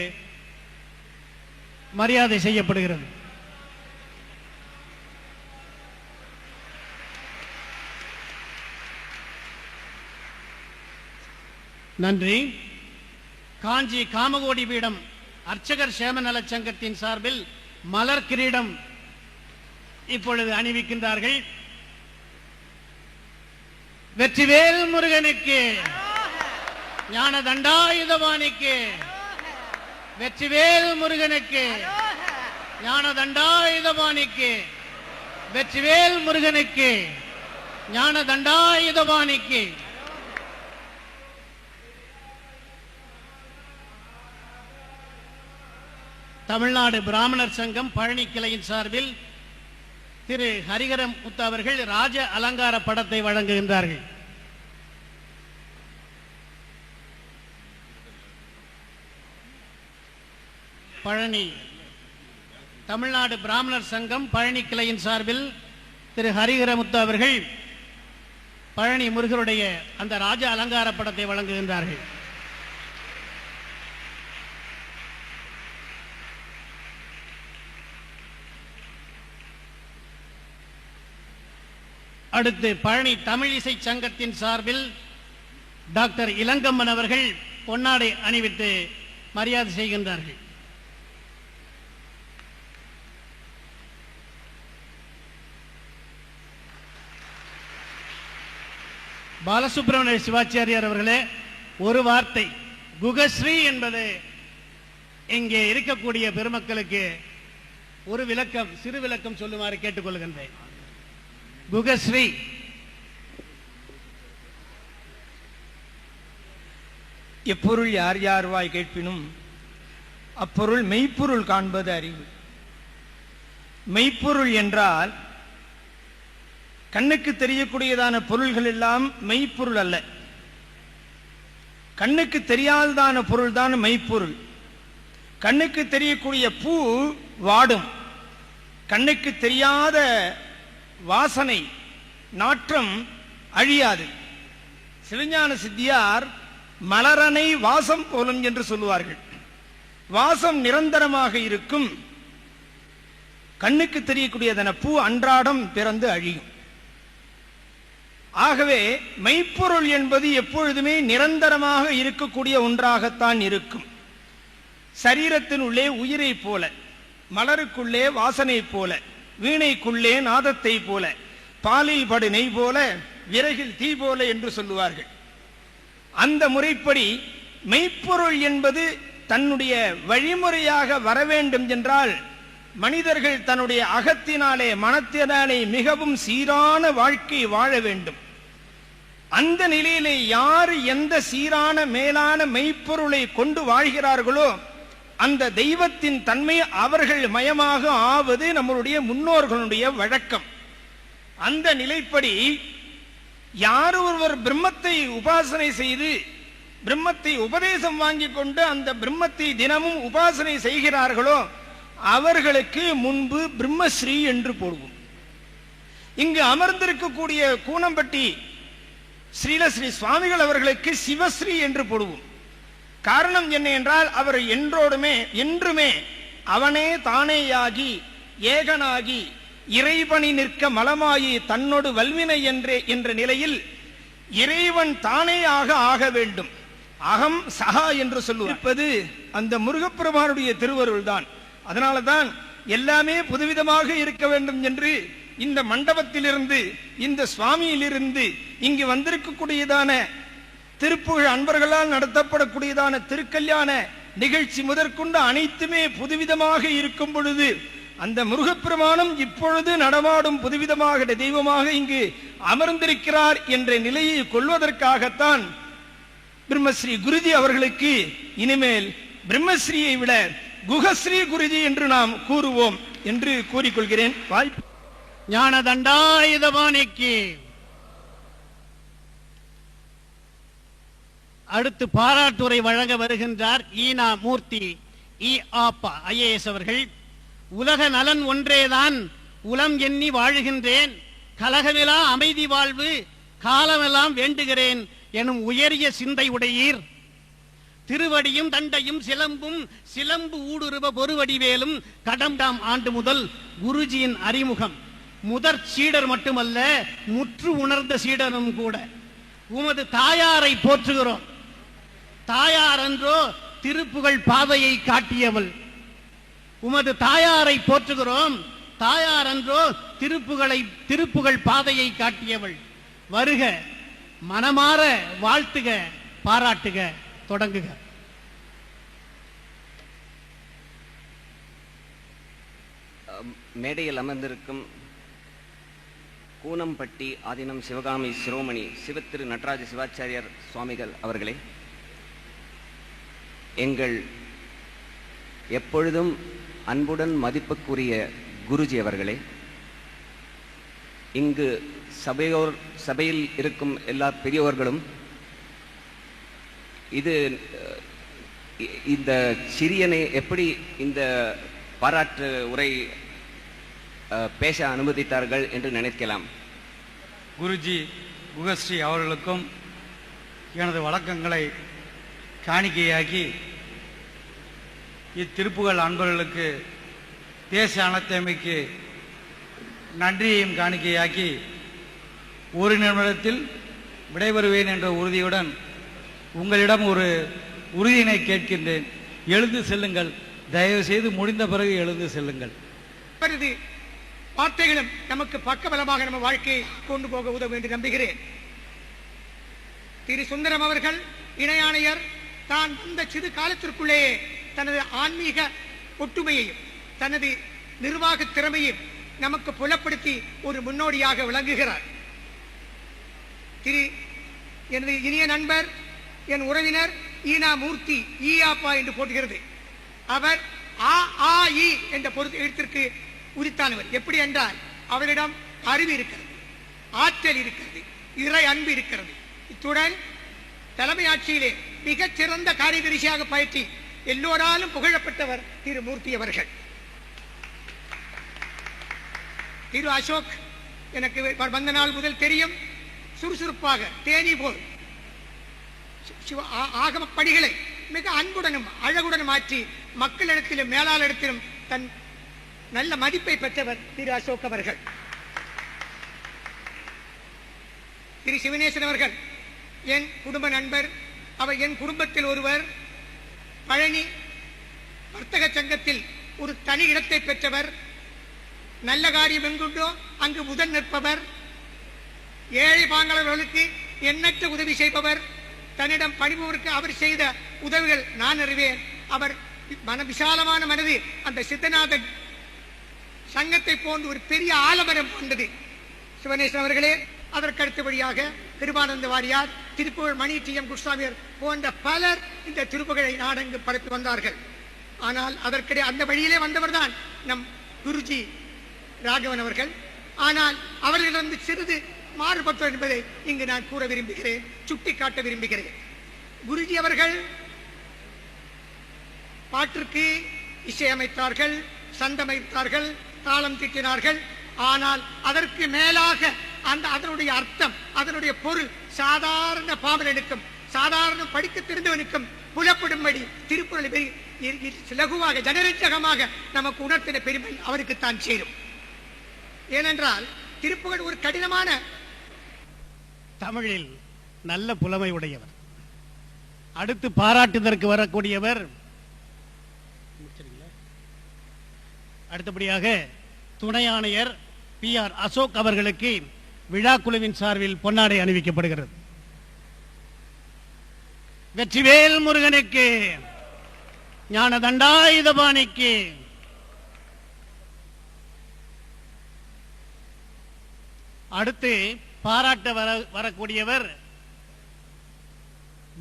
மரியாதை செய்யப்படுகிறது. நன்றி. காஞ்சி காமகோடி பீடம் அர்ச்சகர் சேமநல சங்கத்தின் சார்பில் மலர் கிரீடம் இப்பொழுது அணிவிக்கின்றார்கள். வெற்றிவேல் முருகனுக்கு, ஞான தண்டாயுதபாணிக்கு, வெற்றிவேல் முருகனுக்கு, ஞான தண்டாயுதபாணிக்கு, வெற்றிவேல் முருகனுக்கு, ஞான தண்டாயுதபாணிக்கு. தமிழ்நாடு பிராமணர் சங்கம் பழனி கிளையின் சார்பில் திரு ஹரிகரம் முத்து அவர்கள் ராஜ அலங்கார படத்தை வழங்குகின்றார்கள். பழனி தமிழ்நாடு பிராமணர் சங்கம் பழனி கிளையின் சார்பில் திரு ஹரிகரமுத்து அவர்கள் பழனி முருகருடைய அந்த ராஜ அலங்கார படத்தை வழங்குகின்றார்கள். அடுத்து பழனி தமிழிசை சங்கத்தின் சார்பில் டாக்டர் இளங்கம்மன் அவர்கள் பொன்னாடை அணிவித்து மரியாதை செய்கின்றார்கள். பாலசுப்ரமணிய சிவாச்சாரியார் அவர்களே, ஒரு வார்த்தை குகஸ்ரீ என்பது இங்கே இருக்கக்கூடிய பெருமக்களுக்கு ஒரு விளக்கம், சிறு விளக்கம் சொல்லுமாறு கேட்டுக்கொள்கின்றேன். குகஸ்ரீ எப்பொருள் யார் யார்வாய் கேட்பினும் அப்பொருள் மெய்ப்பொருள் காண்பது அறிவு. மெய்ப்பொருள் என்றால் கண்ணுக்கு தெரியக்கூடியதான பொருள்கள் எல்லாம் மெய்ப்பொருள் அல்ல. கண்ணுக்கு தெரியாததான பொருள் தான் மெய்ப்பொருள். கண்ணுக்கு தெரியக்கூடிய பூ வாடும், கண்ணுக்கு தெரியாத வாசனை நாற்றம் அழியாது. சிவஞான சித்தியார் மலரனை வாசம் போலும் என்று சொல்லுவார்கள். வாசம் நிரந்தரமாக இருக்கும். கண்ணுக்கு தெரியக்கூடியதன பூ அன்றாடம் பிறந்து அழியும். ஆகவே மெய்ப்பொருள் என்பது எப்பொழுதுமே நிரந்தரமாக இருக்கக்கூடிய ஒன்றாகத்தான் இருக்கும். சரீரத்தின் உள்ளே உயிரை போல, மலருக்குள்ளே வாசனை போல, வீணைக்குள்ளே நாதத்தை போல, பாலில் படு நெய் போல, விறகில் தீ போல என்று சொல்லுவார்கள். அந்த முறைப்படி மெய்ப்பொருள் என்பது தன்னுடைய வழிமுறையாக வர வேண்டும் என்றால் மனிதர்கள் தன்னுடைய அகத்தினாலே மனத்தினாலே மிகவும் சீரான வாழ்க்கை வாழ வேண்டும். அந்த நிலையிலே யார் எந்த சீரான மேலான மெய்ப்பொருளை கொண்டு வாழ்கிறார்களோ அந்த தெய்வத்தின் தன்மை அவர்கள் மயமாக ஆவது நம்மளுடைய முன்னோர்களுடைய வழக்கம். அந்த நிலைப்படி யார் ஒருவர் பிரம்மத்தை உபாசனை செய்து பிரம்மத்தை உபதேசம் வாங்கி கொண்டு அந்த பிரம்மத்தை தினமும் உபாசனை செய்கிறார்களோ அவர்களுக்கு முன்பு பிரம்மஸ்ரீ என்று போடுவோம். இங்கு அமர்ந்திருக்கக்கூடிய கூனம்பட்டி ஸ்ரீலஸ்ரீ சுவாமிகள் அவர்களுக்கு சிவஸ்ரீ என்று போடுவோம். காரணம் என்ன என்றால் அவர் என்றுமே அவனே தானேயாகி ஏகனாகி இறைவனை நிற்க மலமாயி தன்னோடு வல்வினை என்ற நிலையில் இறைவன் தானேயாக ஆக வேண்டும். அகம் சகா என்று சொல்லுவது அந்த முருகப்பெருமானுடைய திருவருள் தான். அதனால தான் எல்லாமே புதுவிதமாக இருக்க வேண்டும் என்று இந்த மண்டபத்திலிருந்து, இந்த சுவாமியிலிருந்து இங்கு வந்திருக்கக்கூடியதான திருப்புகழ் அன்பர்களால் நடத்தப்படக்கூடியதான திருக்கல்யாண நிகழ்ச்சி முதற்கொண்டு அனைத்துமே புதுவிதமாக இருக்கும் பொழுது அந்த முருகப்பெருமானும் இப்பொழுது நடமாடும் புதுவிதமாக தெய்வமாக இங்கு அமர்ந்திருக்கிறார் என்ற நிலையை கொள்வதற்காகத்தான் பிரம்மஸ்ரீ குருஜி அவர்களுக்கு இனிமேல் பிரம்மஸ்ரீயை விட குகஸ்ரீ குருஜி என்று நாம் கூறுவோம் என்று கூறிக்கொள்கிறேன். வாய்ப்பு ஞான தண்டாயுதபாணிக்கு. அடுத்து பாராட்டுரை வழங்க வருகின்றார் ஈனா மூர்த்தி IAS அவர்கள். உலக நலன் ஒன்றேதான் உலம் எண்ணி வாழுகின்றேன், கலகமிலா அமைதி வாழ்வு காலமெல்லாம் வேண்டுகிறேன் எனும் உயரிய சிந்தை உடையீர். திருவடியும் தண்டையும் சிலம்பும் சிலம்பு ஊடுருவ பொறுவடிவேலும் கடம்டாம் ஆண்டு முதல் குருஜியின் அறிமுகம். முதற் சீடர் மட்டுமல்ல, முற்று உணர்ந்த சீடரும் கூட. உமது தாயாரை போற்றுகிறோம். தாயார் என்றோ திருப்புகழ் பாதையை காட்டியவள். உமது தாயாரை போற்றுகிறோம். தாயார் என்றோ திருப்புகழ் பாதையை காட்டியவள். வருக, மனமாற வாழ்த்துக, பாராட்டுக, தொடங்குக. மேடையில் அமர்ந்திருக்கும் கூனம்பட்டி ஆதீனம் சிவகாமி சிரோமணி சிவத்திரு நடராஜ சிவாச்சாரியார் சுவாமிகள் அவர்களே, எங்கள் எப்பொழுதும் அன்புடன் மதிப்புக்குரிய குருஜி அவர்களே, இங்கு சபையில் இருக்கும் எல்லா பெரியவர்களும், இந்த சிறியனை எப்படி இந்த பாராட்டு உரை பேச அனுமதித்தார்கள் என்று நினைக்கலாம். குருஜி குகஸ்ரீ அவர்களுக்கும் எனது வணக்கங்களை காணிக்கையாக்கி, இத்திருப்புகழ் அன்பர்களுக்கு தேச அனத்தமைக்கு நன்றியையும் காணிக்கையாக்கி, ஒரு நிமிடத்தில் விடைபெறுவேன் என்ற உறுதியுடன் உங்களிடம் ஒரு உறுதியினை கேட்கின்றேன். எழுந்து செல்லுங்கள், தயவு செய்து முடிந்த பிறகு எழுந்து செல்லுங்கள். வார்த்தைகளும் நமக்கு பக்கபலமாக நம்ம வாழ்க்கையை கொண்டு போக உதவும் என்று நம்புகிறேன். திரு சுந்தரம் அவர்கள் இணையாணையர் தான் வந்த சிறு காலத்திற்குள்ளேயே தனது ஆன்மீக ஒற்றுமையையும் தனது நிர்வாக திறமையும் நமக்கு புலப்படுத்தி ஒரு முன்னோடியாக விளங்குகிறார். எனது இனிய நண்பர், என் உறவினர் ஈனா மூர்த்தி ஈயாப்பா என்று போட்டுகிறது. அவர் AAI என்ற பொருள் எழுத்திற்கு உரித்தானவர். எப்படி என்றால், அவரிடம் அறிவு இருக்கிறது, ஆற்றல் இருக்கிறது, இறை அன்பு இருக்கிறது. இத்துடன் தலைமை ஆட்சியிலே மிகச் சிறந்த காரியதரிசியாக பயிற்சி எல்லோராலும் புகழப்பட்டவர் திரு மூர்த்தி அவர்கள். திரு அசோக் எனக்கு வந்த நாள் முதல் தெரியும். சுறுசுறுப்பாக தேனி போல் ஆகம பணிகளை மிக அன்புடனும் அழகுடனும் ஆற்றி மக்களிடத்திலும் மேலாளரிடத்திலும் தன் நல்ல மதிப்பை பெற்றவர் திரு அசோக் அவர்கள். திரு சிவனேசன் அவர்கள் என் குடும்ப நண்பர். அவர் என் குடும்பத்தில் ஒருவர். பழனி வர்த்தக சங்கத்தில் ஒரு தனி இடத்தை பெற்றவர். நல்ல காரியம் எங்குண்டோ அங்கு முதல் நிற்பவர். ஏழை பாங்களர்களுக்கு எண்ணற்ற உதவி செய்பவர். தன்னிடம் பணிபவருக்கு அவர் செய்த உதவிகள் நான் அறிவேன். அவர் விசாலமான மனது அந்த சித்தநாதன் சங்கத்தை போன்று ஒரு பெரிய ஆலமரம் கொண்டது. சிவனேசன் அவர்களே, அதற்கு அடுத்தபடியாக கிருபானந்த வாரியார், திருப்புகழ் மணி TM குருசாமியார் போன்ற பலர் இந்த திருப்புகழை நாடெங்கு பரப்பி வந்தார்கள். ஆனால் அதற்கிடையே அந்த வழியிலே வந்தவர் தான் நம் குருஜி ராகவன் அவர்கள். ஆனால் அவர்களிடம் சிறிது மாறுபட்டோர் என்பதை இங்கு நான் கூற விரும்புகிறேன், சுட்டிக்காட்ட விரும்புகிறேன். குருஜி அவர்கள் பாட்டிற்கு இசையமைத்தார்கள், சந்தமைத்தார்கள், தாளம் தீட்டினார்கள். ஆனால் அதற்கு மேலாக அதனுடைய அர்த்தம், அதனுடைய பொருள் சாதாரண பாமரனுக்கும் சாதாரண படிக்க தெரிந்தவனுக்கும் புலப்படும்படி திருக்குறளை லகுவாக ஜனரஞ்சகமாக நமக்கு உணர்த்தின பெருமை அவருக்குத்தான் சேரும். ஏனென்றால் திருப்புகழ் ஒரு கடினமான, தமிழில் நல்ல புலமை உடையவர். அடுத்து பாராட்டுதற்கு வரக்கூடியவர் அடுத்தபடியாக துணை ஆணையர் PR அசோக் அவர்களுக்கு விழா குழுவின் சார்பில் பொன்னாடை அணிவிக்கப்படுகிறது. வெற்றிவேல் முருகனுக்கு, ஞான தண்டாயுதபாணிக்கு. அடுத்து பாராட்ட வரக்கூடியவர்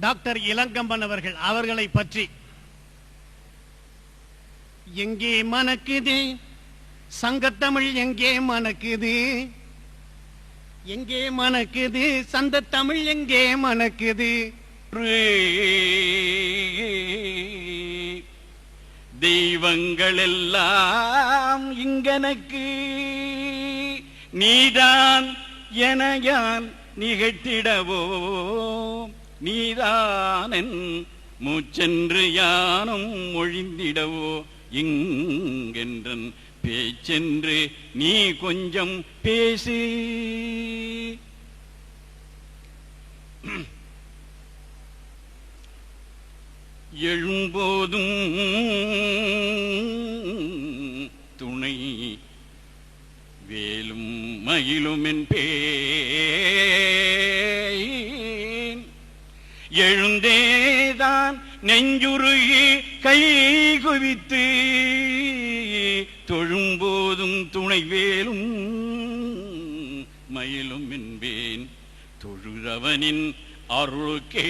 டாக்டர் இளங்கம்பன் அவர்கள். அவர்களை பற்றி எங்கே மணக்குது சங்கத்தமிழ், எங்கே மணக்குது, எங்கே மணக்குது சந்த தமிழ், எங்கே மணக்குது. தெய்வங்கள் எல்லாம் இங்கனக்கு நீதான் என யான் நிகழ்த்திடவோ, நீதானன் மூச்சென்று யானும் ஒழிந்திடவோ, இங்கென்றன் பேச்சென்று நீ கொஞ்சம் பேசு. எழும்போதும் துணை வேலும் மயிலும் என்பேன், எழுந்தேதான் நெஞ்சுருகி கை குவித்து தொழும்போதும் துணை வேலும் மயிலும் என்பேன். தொழுதவனின் அருளுக்கே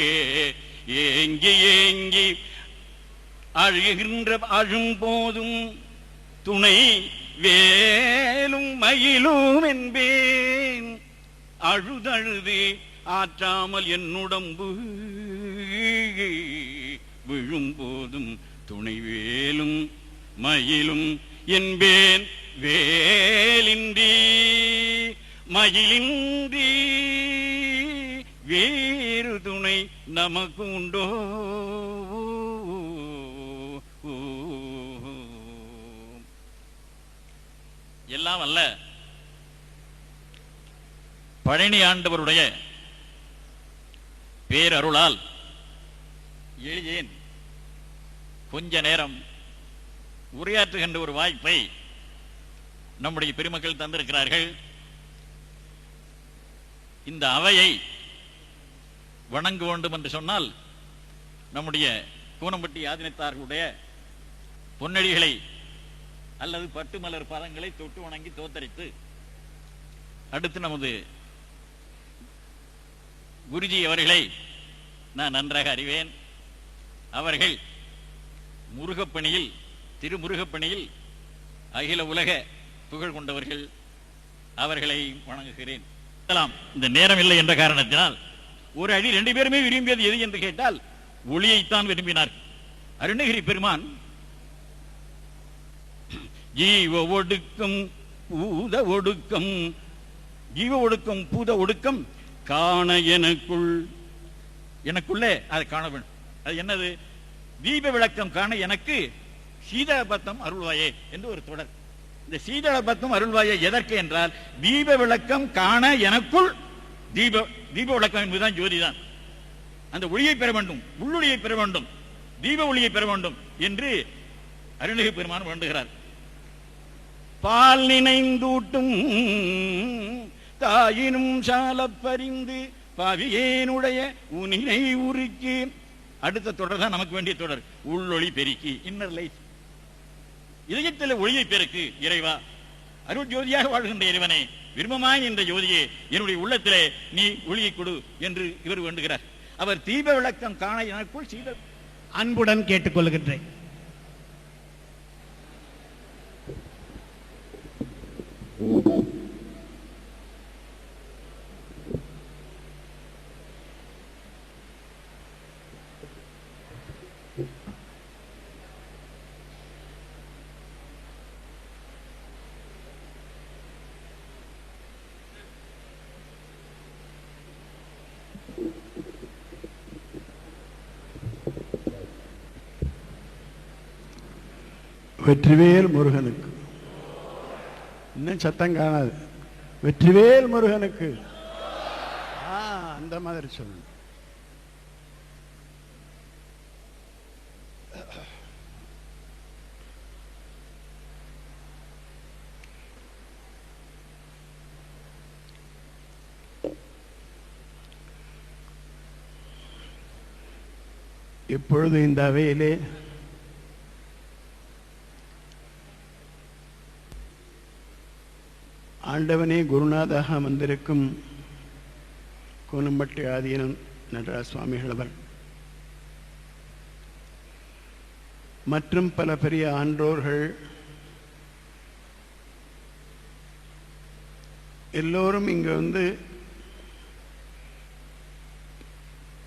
ஏங்கி ஏங்கி அழும்போதும் துணை வேலும் மயிலும் என்பேன். அழுதழுது ஆற்றாமல் என்னுடம்பு விழும்போதும் துணை வேலும் மயிலும் என்பேன். வேலின்றி மயிலின்றி வேறு துணை நமக்கு உண்டோ? எல்லாம் அல்ல பழனி ஆண்டவருடைய பேரருளால் எளியேன் கொஞ்ச நேரம் உரையாற்றுகின்ற ஒரு வாய்ப்பை நம்முடைய பெருமக்கள் தந்திருக்கிறார்கள். இந்த அவையை வணங்க வேண்டும் என்று சொன்னால் நம்முடைய கூனம்பட்டி ஆதினத்தார்களுடைய பொன்னடிகளை அல்லது பட்டு மலர் பாதங்களை தொட்டு வணங்கி தோத்தரித்து, அடுத்து நமது குருஜி அவர்களை நான் நன்றாக அறிவேன். அவர்கள் முருகப்பணியில், திருமுருகப்பணியில் அகில உலக புகழ் கொண்டவர்கள். அவர்களை வணங்குகிறேன். இந்த நேரம் இல்லை என்ற காரணத்தினால் ஒரு அடி ரெண்டு பேருமே விரும்பியது எது என்று கேட்டால் ஒளியைத்தான் விரும்பினார். அருணகிரி பெருமான் ஜீவ ஒடுக்கம் பூத ஒடுக்கம், ஜீவ ஒடுக்கம் பூத ஒடுக்கம் காண எனக்குள்ளே அதை காண வேண்டும். அது என்னது? தீப விளக்கம் காண எனக்கு சீதளபத்தம் அருள்வாயே என்று ஒரு தொடர். இந்த சீதளபத்தம் அருள்வாயே எதற்கு என்றால், தீப விளக்கம் காண எனக்குள் தீப விளக்கம் என்பதுதான் ஜோதிதான். அந்த ஒளியை பெற வேண்டும், உள்ளொளியை பெற வேண்டும், தீப ஒளியை பெற வேண்டும் என்று அருணகிரி பெருமான் வேண்டுகிறார். பால் நினைந்தூட்டும் தாயினும் சால பறிந்து பாவியேனுடைய உனினை உருக்கி. அடுத்த தொடர் தான் நமக்கு வேண்டிய தொடர். உள்ளொளி பெருக்கி, இன்னர் லைட். இதயத்தில் ஒளியை பெருக்கு இறைவா, அருள் ஜோதியாக வாழ்கின்ற இறைவனே, விரும்பமாய் என்ற ஜோதியே என்னுடைய உள்ளத்திலே நீ ஒளியை கொடு என்று இவர் வேண்டுகிறார். அவர் தீப விளக்கம் காண எனக்குள் சீத அன்புடன் கேட்டுக்கொள்கின்றேன். வெற்றிவேல் முருகனுக்கு. இன்னும் சத்தம் காணாது. வெற்றிவேல் முருகனுக்கு. அந்த மாதிரி சொல்லணும். இப்பொழுது இந்த அவையிலே ஆண்டவனே குருநாதாக வந்திருக்கும் கோனம்பட்டி ஆதீனம் நடராஜ சுவாமிகள் அவர் மற்றும் பல பெரிய ஆன்றோர்கள் எல்லோரும் இங்க வந்து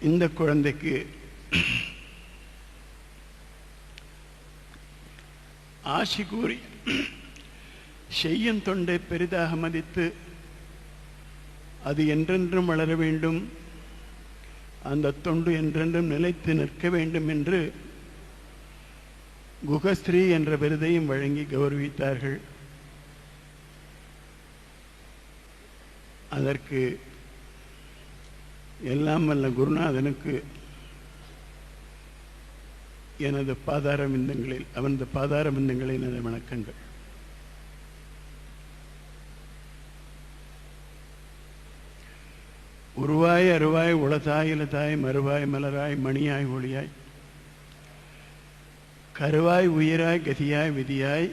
இந்த குழந்தைக்கு ஆசி கூறி செய்யும் தொண்டை பெரிதாக மதித்து அது என்றென்றும் வளர வேண்டும், அந்த தொண்டு என்றென்றும் நிலைத்து நிற்க வேண்டும் என்று குகஸ்ரீ என்ற விருதையும் வழங்கி கௌரவித்தார்கள். அதற்கு எல்லாம் வல்ல குருநாதனுக்கு எனது பாதார விந்தங்களில் அவனது பாதார விந்தங்களில் எனது வணக்கங்கள். உருவாய் அருவாய் உளதாய் இலதாய் மறுவாய் மலராய் மணியாய் ஒளியாய் கருவாய் உயிராய் கதியாய் விதியாய்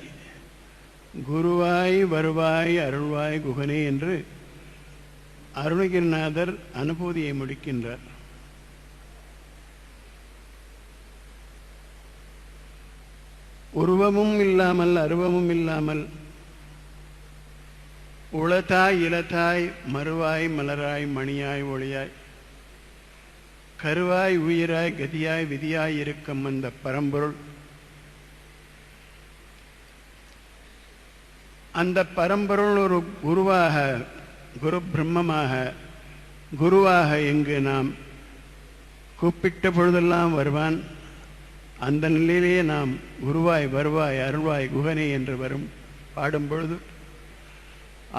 குருவாய் வருவாய் அருள்வாய் குகனே என்று அருணகிரிநாதர் அனுபூதியை முடிக்கின்றார். உருவமும் இல்லாமல் அருவமும் இல்லாமல் உளதாய் இலதாய் மறுவாய் மலராய் மணியாய் ஒளியாய் கருவாய் உயிராய் கதியாய் விதியாய் இருக்கும் அந்த பரம்பொருள், அந்த பரம்பொருள் ஒரு குருவாக, குரு பிரம்மமாக, குருவாக எங்கு நாம் கூப்பிட்ட பொழுதெல்லாம் வருவான். அந்த நிலையிலேயே நாம் குருவாய் வருவாய் அருள்வாய் குகனே என்று வரும் பாடும் பொழுது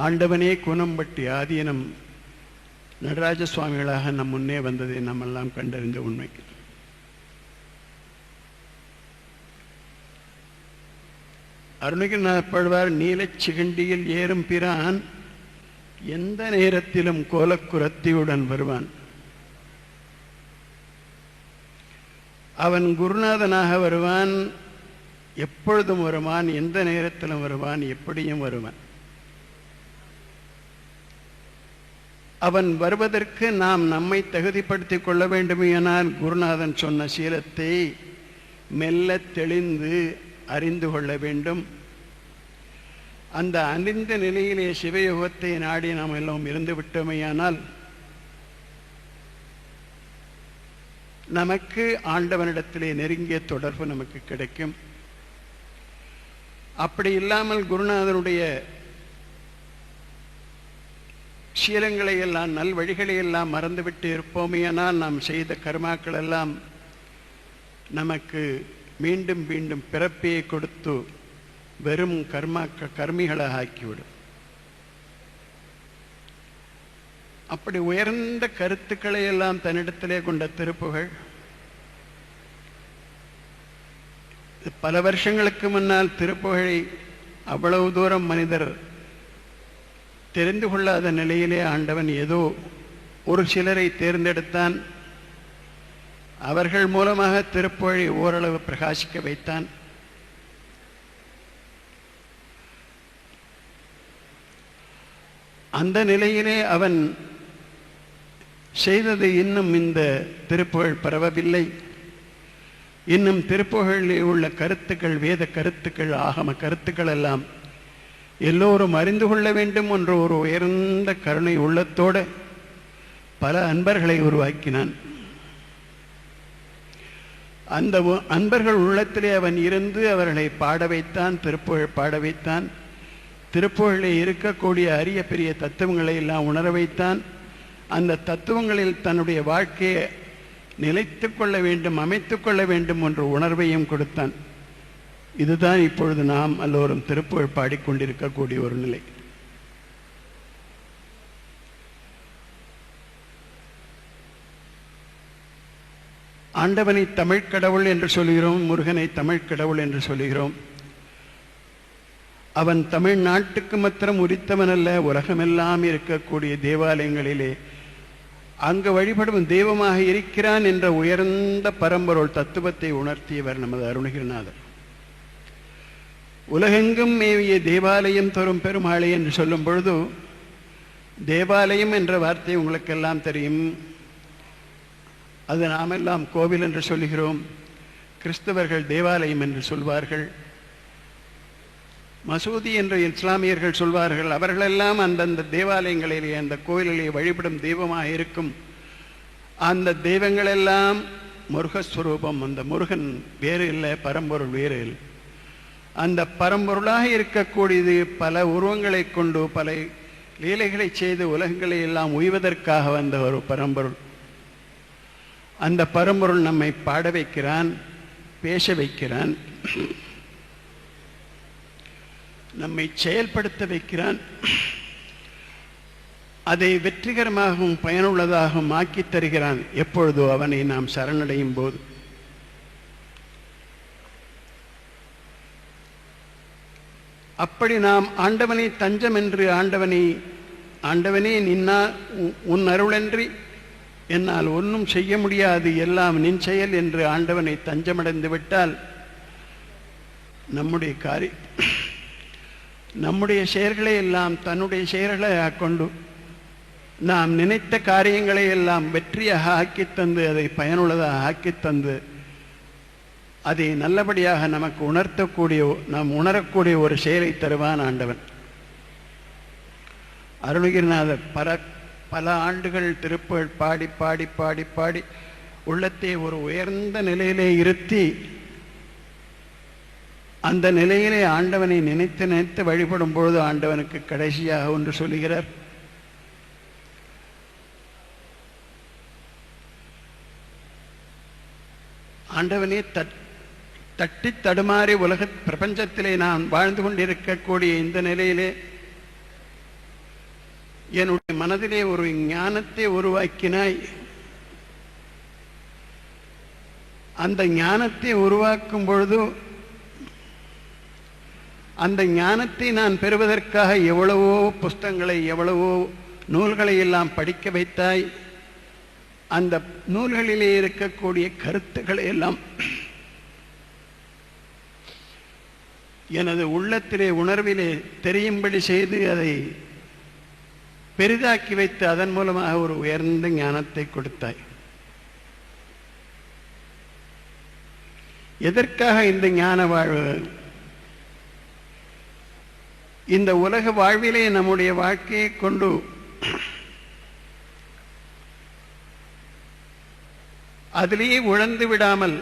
ஆண்டவனே குணம்பட்டி ஆதீனம் நடராஜ சுவாமிகளாக நம் முன்னே வந்ததை நாம் எல்லாம் கண்டறிந்த உண்மை. அருணகிரிநாதர் பாடுவார், நீலச் சிகண்டியில் ஏறும் பிரான் எந்த நேரத்திலும் கோலக்குரத்தியுடன் வருவான். அவன் குருநாதனாக வருவான், எப்பொழுதும் வருவான், எந்த நேரத்திலும் வருவான், எப்படியும் வருவான். அவன் வருவதற்கு நாம் நம்மை தகுதிப்படுத்திக் கொள்ள வேண்டுமென்றால் குருநாதன் சொன்ன சீலத்தை மெல்ல தெளிந்து அறிந்து கொள்ள வேண்டும். அந்த அறிந்த நிலையிலே சிவயோகத்தை நாடி நாம் எல்லாம் இருந்து விட்டோமேயானால் நமக்கு ஆண்டவனிடத்திலே நெருங்கிய தொடர்பு நமக்கு கிடைக்கும். அப்படி இல்லாமல் குருநாதனுடைய சீலங்களை எல்லாம் நல் வழிகளை எல்லாம் மறந்துவிட்டு இருப்போமேயானால் நாம் செய்த கர்மாக்கள் எல்லாம் நமக்கு மீண்டும் மீண்டும் பிறப்பையை கொடுத்து வெறும் கர்மிகளாக ஆக்கிவிடும். அப்படி உயர்ந்த கருத்துக்களை எல்லாம் தன்னிடத்திலே கொண்ட திருப்புகழ் பல வருஷங்களுக்கு முன்னால் திருப்புகழை அவ்வளவு தூரம் மனிதர் தெரிந்து கொள்ளாத நிலையிலே ஆண்டவன் ஏதோ ஒரு சிலரை தேர்ந்தெடுத்தான். அவர்கள் மூலமாக திருப்புகழை ஓரளவு பிரகாசிக்க வைத்தான். அந்த நிலையிலே அவன் செய்தது இன்னும் இந்த திருப்புகழ் பரவவில்லை. இன்னும் திருப்புகழில் உள்ள கருத்துக்கள், வேத கருத்துக்கள், ஆகம கருத்துக்கள் எல்லாம் எல்லோரும் அறிந்து கொள்ள வேண்டும் என்ற ஒரு உயர்ந்த கருணை உள்ளத்தோடு பல அன்பர்களை உருவாக்கினான். அந்த அன்பர்கள் உள்ளத்திலே அவன் இருந்து அவர்களை பாட வைத்தான், திருப்புகழ் பாட வைத்தான். திருப்புகழில் இருக்கக்கூடிய அரிய பெரிய தத்துவங்களை எல்லாம் உணர வைத்தான். அந்த தத்துவங்களில் தன்னுடைய வாழ்க்கையை நிலைத்து கொள்ள வேண்டும், அமைத்து கொள்ள வேண்டும் என்ற உணர்வையும் கொடுத்தான். இதுதான் இப்பொழுது நாம் எல்லோரும் திருப்புகழ் பாடிக்கொண்டிருக்கக்கூடிய ஒரு நிலை. ஆண்டவனை தமிழ் கடவுள் என்று சொல்கிறோம், முருகனை தமிழ் கடவுள் என்று சொல்கிறோம். அவன் தமிழ்நாட்டுக்கு மாத்திரம் உரித்தவன் அல்ல, உலகமெல்லாம் இருக்கக்கூடிய தேவாலயங்களிலே அங்கு வழிபடும் தெய்வமாக இருக்கிறான் என்ற உயர்ந்த பரம்பொருள் தத்துவத்தை உணர்த்தியவர் நமது அருணகிரிநாதர். உலகெங்கும் மேவிய தேவாலயம் தோறும் பெருமாளை என்று சொல்லும் பொழுது, தேவாலயம் என்ற வார்த்தை உங்களுக்கெல்லாம் தெரியும். அது நாமெல்லாம் கோவில் என்று சொல்லுகிறோம். கிறிஸ்தவர்கள் தேவாலயம் என்று சொல்வார்கள். மசூதி என்று இஸ்லாமியர்கள் சொல்வார்கள். அவர்களெல்லாம் அந்தந்த தேவாலயங்களிலே, அந்த கோயிலிலே வழிபடும் தெய்வமாக இருக்கும். அந்த தெய்வங்களெல்லாம் முருகஸ்வரூபம். அந்த முருகன் வேறு இல்லை, பரம்பொருள் வேறு இல்லை. அந்த பரம்பொருளாக இருக்கக்கூடியது பல உருவங்களை கொண்டு பல லீலைகளை செய்து உலகங்களை எல்லாம் உய்வதற்காக வந்த ஒரு பரம்பொருள். அந்த பரம்பொருள் நம்மை பாட வைக்கிறான், பேச வைக்கிறான், நம்மை செயல்படுத்த வைக்கிறான். அதை வெற்றிகரமாகவும் பயனுள்ளதாகவும் ஆக்கித் தருகிறான் எப்பொழுதோ அவனை நாம் சரணடையும் போது. அப்படி நாம் ஆண்டவனை தஞ்சம் என்று ஆண்டவனே நின்னா உன் அருளன்றி என்னால் ஒன்றும் செய்ய முடியாது, எல்லாம் நின் செயல் என்று ஆண்டவனை தஞ்சமடைந்து விட்டால் நம்முடைய செயல்களை எல்லாம் தன்னுடைய செயல்களை கொண்டு நாம் நினைத்த காரியங்களை எல்லாம் வெற்றியாக ஆக்கித் தந்து, அதை பயனுள்ளதாக ஆக்கித் தந்து, அதை நல்லபடியாக நமக்கு நாம் உணரக்கூடிய ஒரு செயலை தருவான் ஆண்டவன். அருணகிரிநாதர் பல ஆண்டுகள் திருப்புகழ் பாடி பாடி பாடி பாடி உள்ளத்தை ஒரு உயர்ந்த நிலையிலே இருத்தி, அந்த நிலையிலே ஆண்டவனை நினைத்து நினைத்து வழிபடும் பொழுது ஆண்டவனுக்கு கடைசியாக ஒன்று சொல்லுகிறார். ஆண்டவனே, தட்டி தடுமாறி உலக பிரபஞ்சத்திலே நான் வாழ்ந்து கொண்டிருக்கக்கூடிய இந்த நிலையிலே என்னுடைய மனதிலே ஒரு ஞானத்தை உருவாக்கினாய். அந்த ஞானத்தை உருவாக்கும் பொழுது அந்த ஞானத்தை நான் பெறுவதற்காக எவ்வளவோ புஸ்தகங்களை, எவ்வளவோ நூல்களை எல்லாம் படிக்க வைத்தாய். அந்த நூல்களிலே இருக்கக்கூடிய கருத்துக்களை எல்லாம் எனது உள்ளத்திலே உணர்விலே தெரியும்படி செய்து அதை பெரிதாக்கி வைத்து அதன் மூலமாக ஒரு உயர்ந்த ஞானத்தை கொடுத்தாய். எதற்காக இந்த ஞான வாழ்வு? இந்த உலக வாழ்விலே நம்முடைய வாழ்க்கையை கொண்டு அதிலேயே உழந்து விடாமல்,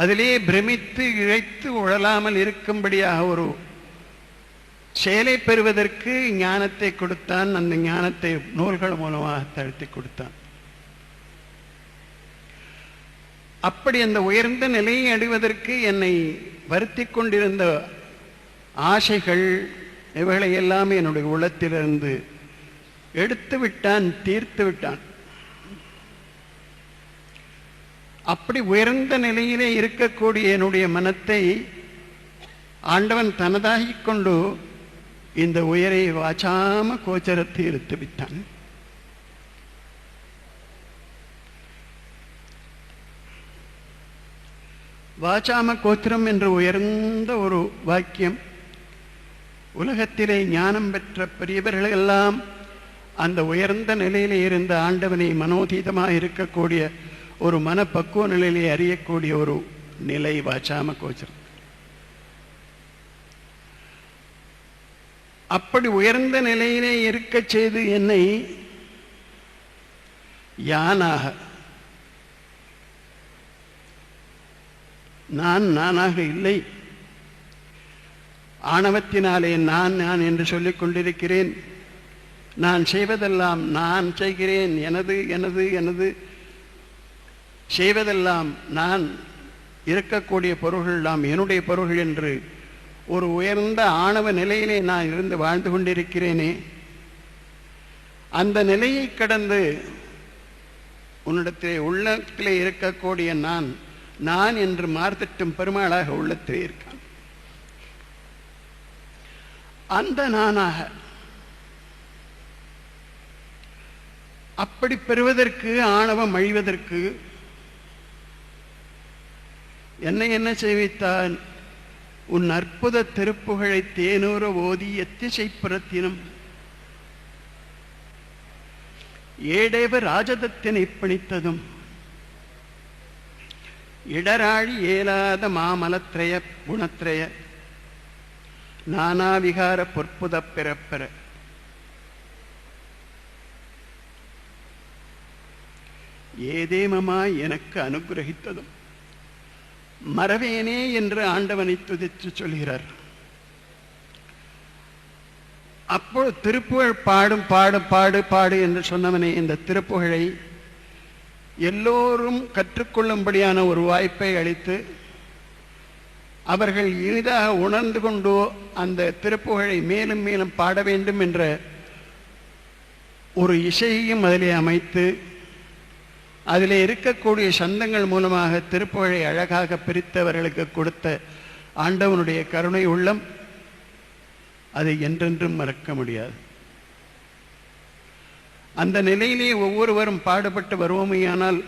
அதிலேயே பிரமித்து இழைத்து உழலாமல் இருக்கும்படியாக ஒரு செயலை பெறுவதற்கு ஞானத்தை கொடுத்தான். அந்த ஞானத்தை நூல்கள் மூலமாக தழுத்தி கொடுத்தான். அப்படி அந்த உயர்ந்த நிலையை அடைவதற்கு என்னை வருத்தி கொண்டிருந்த ஆசைகள் இவைகளை எல்லாமே என்னுடைய உள்ளத்திலிருந்து எடுத்து விட்டான், தீர்த்து விட்டான். அப்படி உயர்ந்த நிலையிலே இருக்கக்கூடிய என்னுடைய மனத்தை ஆண்டவன் தனதாகிக் கொண்டு இந்த உயரை வாச்சாம கோச்சரத்தை இருத்து விட்டான். வாச்சாம கோத்திரம் என்ற உயர்ந்த ஒரு வாக்கியம். உலகத்திலே ஞானம் பெற்ற பெரியவர்களெல்லாம் அந்த உயர்ந்த நிலையிலே இருந்த ஆண்டவனை மனோதீதமாக இருக்கக்கூடிய ஒரு மனப்பக்குவ நிலையிலே அறியக்கூடிய ஒரு நிலை வாச்சாம கோச்சரம். அப்படி உயர்ந்த நிலையிலே இருக்க செய்து என்னை யானாக, நானாக இல்லை, ஆணவத்தினாலே நான் என்று சொல்லிக் கொண்டிருக்கிறேன். நான் செய்வதெல்லாம் நான் செய்கிறேன், எனது எனது எனது செய்வதெல்லாம் நான், இருக்கக்கூடிய பொருள்கள் எல்லாம் என்னுடைய பொருள்கள் என்று ஒரு உயர்ந்த ஆணவ நிலையிலே நான் இருந்து வாழ்ந்து கொண்டிருக்கிறேனே. அந்த நிலையை கடந்து உன்னிடத்திலே உள்ளத்திலே இருக்கக்கூடிய நான் என்று மார்த்தட்டும் பெருமாளாக உள்ளத்திலே இருக்கான். அந்த நானாக அப்படி பெறுவதற்கு, ஆணவம் அழிவதற்கு என்னை என்ன செய்வித்தான்? உன் அற்புத திருப்புகழை தேனூர ஓதி எத்திசைப்புறத்தினும் ஏடேவ ராஜதத்தினை பணித்ததும் இடராழி ஏலாத மாமலத்ரய குணத்ரய நானாவிகார பொற்புத பிறப்பெற ஏதேமமாய் எனக்கு அனுகிரகித்ததும் மறவேனே என்று ஆண்டவனை துதித்து சொல்கிறார். அப்போது திருப்புகழ் பாடும் பாடு பாடு பாடு என்று சொன்னவனே, இந்த திருப்புகழை எல்லோரும் கற்றுக்கொள்ளும்படியான ஒரு வாய்ப்பை அளித்து அவர்கள் எளிதாக உணர்ந்து கொண்டோ அந்த திருப்புகழை மேலும் மேலும் பாட வேண்டும் என்ற ஒரு இசையையும் அதிலே அமைத்து அதிலே இருக்கக்கூடிய சந்தங்கள் மூலமாக திருப்புகழை அழகாக பிரித்தவர்களுக்கு கொடுத்த ஆண்டவனுடைய கருணை உள்ளம் அதை என்றென்றும் மறக்க முடியாது. அந்த நிலையிலே ஒவ்வொருவரும் பாடுபட்டு வருவோமையானால்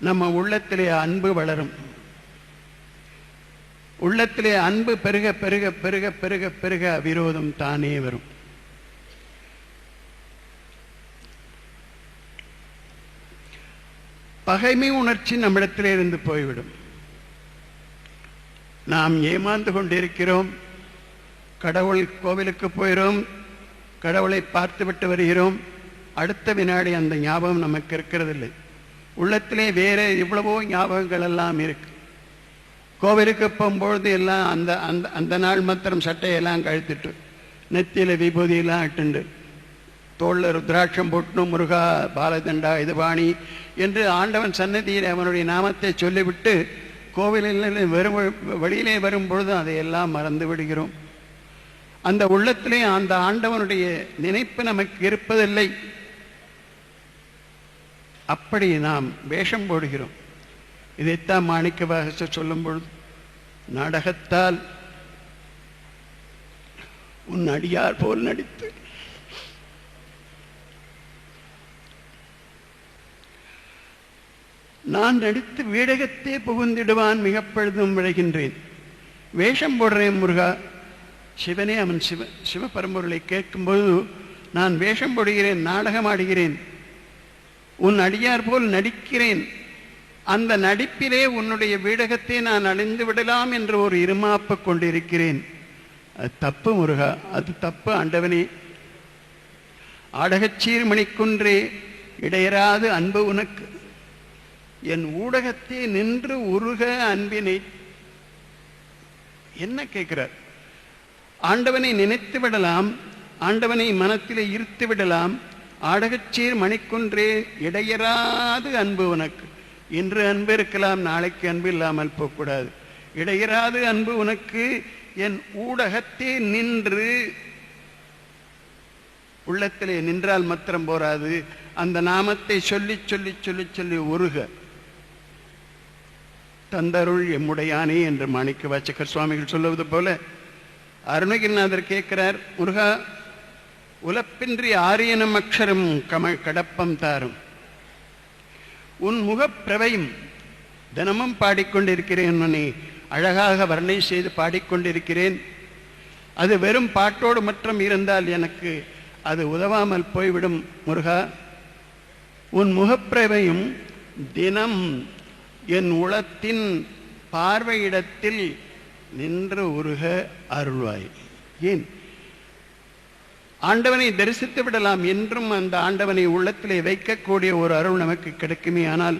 நம்ம உள்ளத்திலே அன்பு வளரும். உள்ளத்திலே அன்பு பெருக பெருக பெருக பெருக பெருக விரோதம் தானே வரும். பகைமை உணர்ச்சி நம்மிடத்திலே இருந்து போய்விடும். நாம் ஏமாந்து கொண்டிருக்கிறோம். கடவுள் கோவிலுக்கு போகிறோம், கடவுளை பார்த்துவிட்டு வருகிறோம். அடுத்த வினாடி அந்த ஞாபகம் நமக்கு இருக்கிறதில்லை. உள்ளத்திலே வேற எவ்வளவோ ஞாபகங்கள் எல்லாம் இருக்கு. கோவிலுக்கு போகும்பொழுது எல்லாம் அந்த அந்த அந்த நாள் மாத்திரம் சட்டையெல்லாம் கழுத்திட்டு நெத்தியில விபூதியெல்லாம் இட்டுண்டு தோளில் ருத்ராட்சம் போட்டணும், முருகா பாலதண்டா இதுபாணி என்று ஆண்டவன் சன்னதியில் அவனுடைய நாமத்தை சொல்லிவிட்டு கோவிலில் வரும் வழியிலே வரும் பொழுது அதையெல்லாம் மறந்து விடுகிறோம். அந்த உள்ளத்திலே அந்த ஆண்டவனுடைய நினைப்பு நமக்கு இருப்பதில்லை. அப்படி நாம் வேஷம் போடுகிறோம். இதைத்தான் மாணிக்க வாசகர் சொல்லும் பொழுது, நாடகத்தால் உன் அடியார் போல் நடித்து நான் நடித்து வீடகத்தே புகுந்திடுவான் மிகப்பொழுதும் விளைகின்றேன். வேஷம் போடுறேன் முருகா. சிவனே அவன் சிவபரம்பொருளை கேட்கும்போது நான் வேஷம் போடுகிறேன், நாடகம் ஆடுகிறேன், உன் அடியார் போல் நடிக்கிறேன். அந்த நடிப்பிலே உன்னுடைய வீடகத்தை நான் அழிந்து விடலாம் என்று ஒரு இருமாப்பு கொண்டிருக்கிறேன். அது தப்பு முருகா, அது தப்பு ஆண்டவனே. ஆடகச்சீர் மணிக்குன்றே இடையராது அன்பு உனக்கு என் ஊடகத்தை நின்று உருக அன்பினை. என்ன கேட்கிறார்? ஆண்டவனை நினைத்து விடலாம், ஆண்டவனை மனத்திலே இருத்து விடலாம். ஆடகச்சீர் மணிக்குன்றே இடையராது அன்பு உனக்கு. இன்று அன்பு இருக்கலாம், நாளைக்கு அன்பு இல்லாமல் போகக்கூடாது. இடையராது அன்பு உனக்கு என் ஊடகத்தே நின்று. உள்ளத்திலே நின்றால் மாத்திரம் போராது, அந்த நாமத்தை சொல்லி சொல்லி சொல்லி சொல்லி உருக. தந்தருள் எம்முடையானே என்று மாணிக்க வாசகர் சுவாமிகள் சொல்லுவது போல அருணகிரிநாதர் கேட்கிறார், முருகா உலப்பின்றி ஆரியனும் அக்ஷரம் கடப்பம் தாரும். உன் முகப்பிரவையும் தினமும் பாடிக்கொண்டிருக்கிறேன், உன்னை அழகாக வர்ணனை செய்து பாடிக்கொண்டிருக்கிறேன். அது வெறும் பாட்டோடு மட்டும் இருந்தால் எனக்கு அது உதவாமல் போய்விடும் முருகா. உன் முகப்பிரவையும் தினம் என் உளத்தின் பார்வையிடத்தில் நின்று உருக அருள்வாய். ஏன்? ஆண்டவனை தரிசித்து விடலாம் என்றும் அந்த ஆண்டவனை உள்ளத்திலே வைக்கக்கூடிய ஒரு அருள் நமக்கு கிடைக்குமே. ஆனால்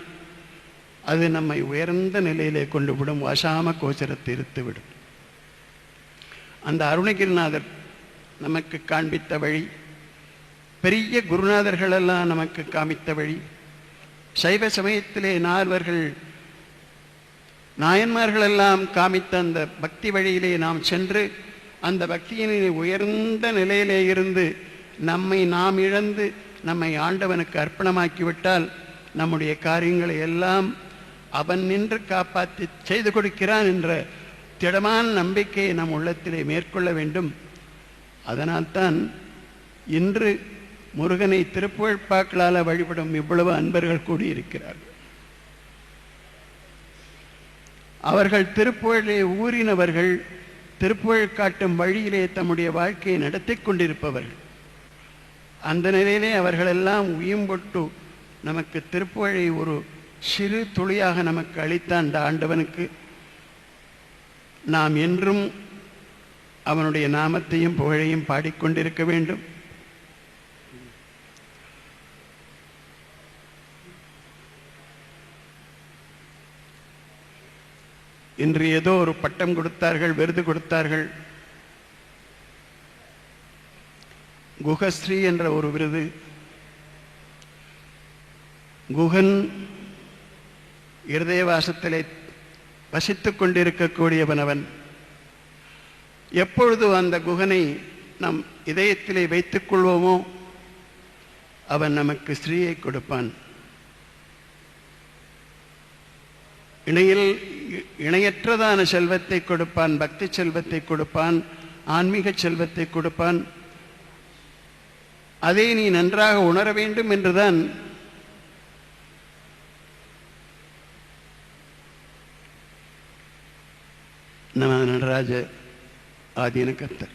அது நம்மை உயர்ந்த நிலையிலே கொண்டு விடும், வசாம கோச்சரத்தை இருத்துவிடும். அந்த அருணகிரிநாதர் நமக்கு காண்பித்த வழி, பெரிய குருநாதர்களெல்லாம் நமக்கு காமித்த வழி, சைவ சமயத்திலே நாயன்மார்களெல்லாம் காமித்த அந்த பக்தி வழியிலே நாம் சென்று அந்த பக்தியினை உயர்ந்த நிலையிலே இருந்து நம்மை நாம் இழந்து நம்மை ஆண்டவனுக்கு அர்ப்பணமாக்கிவிட்டால் நம்முடைய காரியங்களை எல்லாம் அவன் நின்று காப்பாற்றி செய்து கொடுக்கிறான் என்ற திடமான நம்பிக்கையை நம் உள்ளத்திலே மேற்கொள்ள வேண்டும். அதனால்தான் இன்று முருகனை திருப்புகழ்பாக்களால் வழிபடும் இவ்வளவு அன்பர்கள் கூடியிருக்கிறார்கள். அவர்கள் திருப்புகழை ஊறினவர்கள், திருப்புகழ் காட்டும் வழியிலே தம்முடைய வாழ்க்கையை நடத்தி கொண்டிருப்பவர்கள். அந்த நிலையிலே அவர்களெல்லாம் உயம்பொட்டு நமக்கு திருப்புகழை ஒரு சிறு துளியாக நமக்கு அளித்த அந்த ஆண்டவனுக்கு நாம் என்றும் அவனுடைய நாமத்தையும் புகழையும் பாடிக்கொண்டிருக்க வேண்டும். இன்று ஏதோ ஒரு பட்டம் கொடுத்தார்கள், விருது கொடுத்தார்கள். குஹஸ்ரீ என்ற ஒரு விருது. குகன் இருதயவாசத்திலே வசித்துக் கொண்டிருக்கக்கூடியவன் அவன். எப்பொழுது அந்த குகனை நம் இதயத்திலே வைத்துக் கொள்வோமோ அவன் நமக்கு ஸ்ரீயை கொடுப்பான். இணையற்றதான செல்வத்தை கொடுப்பான், பக்தி செல்வத்தை கொடுப்பான், ஆன்மீக செல்வத்தை கொடுப்பான். அதை நீ நன்றாக உணர வேண்டும் என்றுதான் நம்ம நடராஜ ஆதீன கர்த்தர்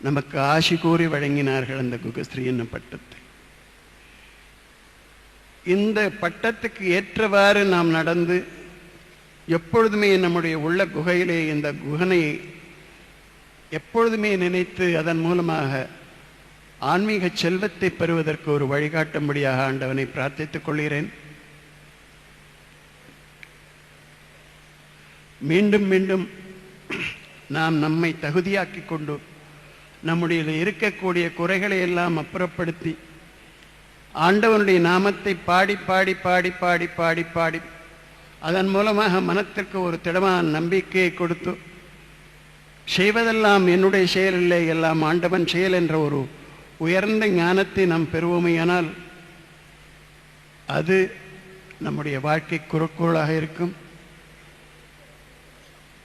நமக்கு ஆசி கூறி வழங்கினார்கள் அந்த குகஸ்ரீ என்னும் பட்டத்தை. இந்த பட்டத்துக்கு ஏற்றவாறு நாம் நடந்து எப்பொழுதுமே நம்முடைய உள்ள குகையிலே இந்த குகனை எப்பொழுதுமே நினைத்து அதன் மூலமாக ஆன்மீக செல்வத்தை பெறுவதற்கு ஒரு வழிகாட்டும்படியாக ஆண்டவனை பிரார்த்தித்துக் கொள்கிறேன். மீண்டும் மீண்டும் நாம் நம்மை தகுதியாக்கி கொண்டு நம்முடைய இருக்கக்கூடிய குறைகளை எல்லாம் அப்புறப்படுத்தி ஆண்டவனுடைய நாமத்தை பாடி பாடி பாடி பாடி பாடி பாடி அதன் மூலமாக மனத்திற்கு ஒரு திடமான நம்பிக்கையை கொடுத்து செய்வதெல்லாம் என்னுடைய செயல் இல்லை, எல்லாம் ஆண்டவன் செயல் என்ற ஒரு உயர்ந்த ஞானத்தை நாம் பெறுவோமையானால் அது நம்முடைய வாழ்க்கை குறிக்கோளாக இருக்கும்.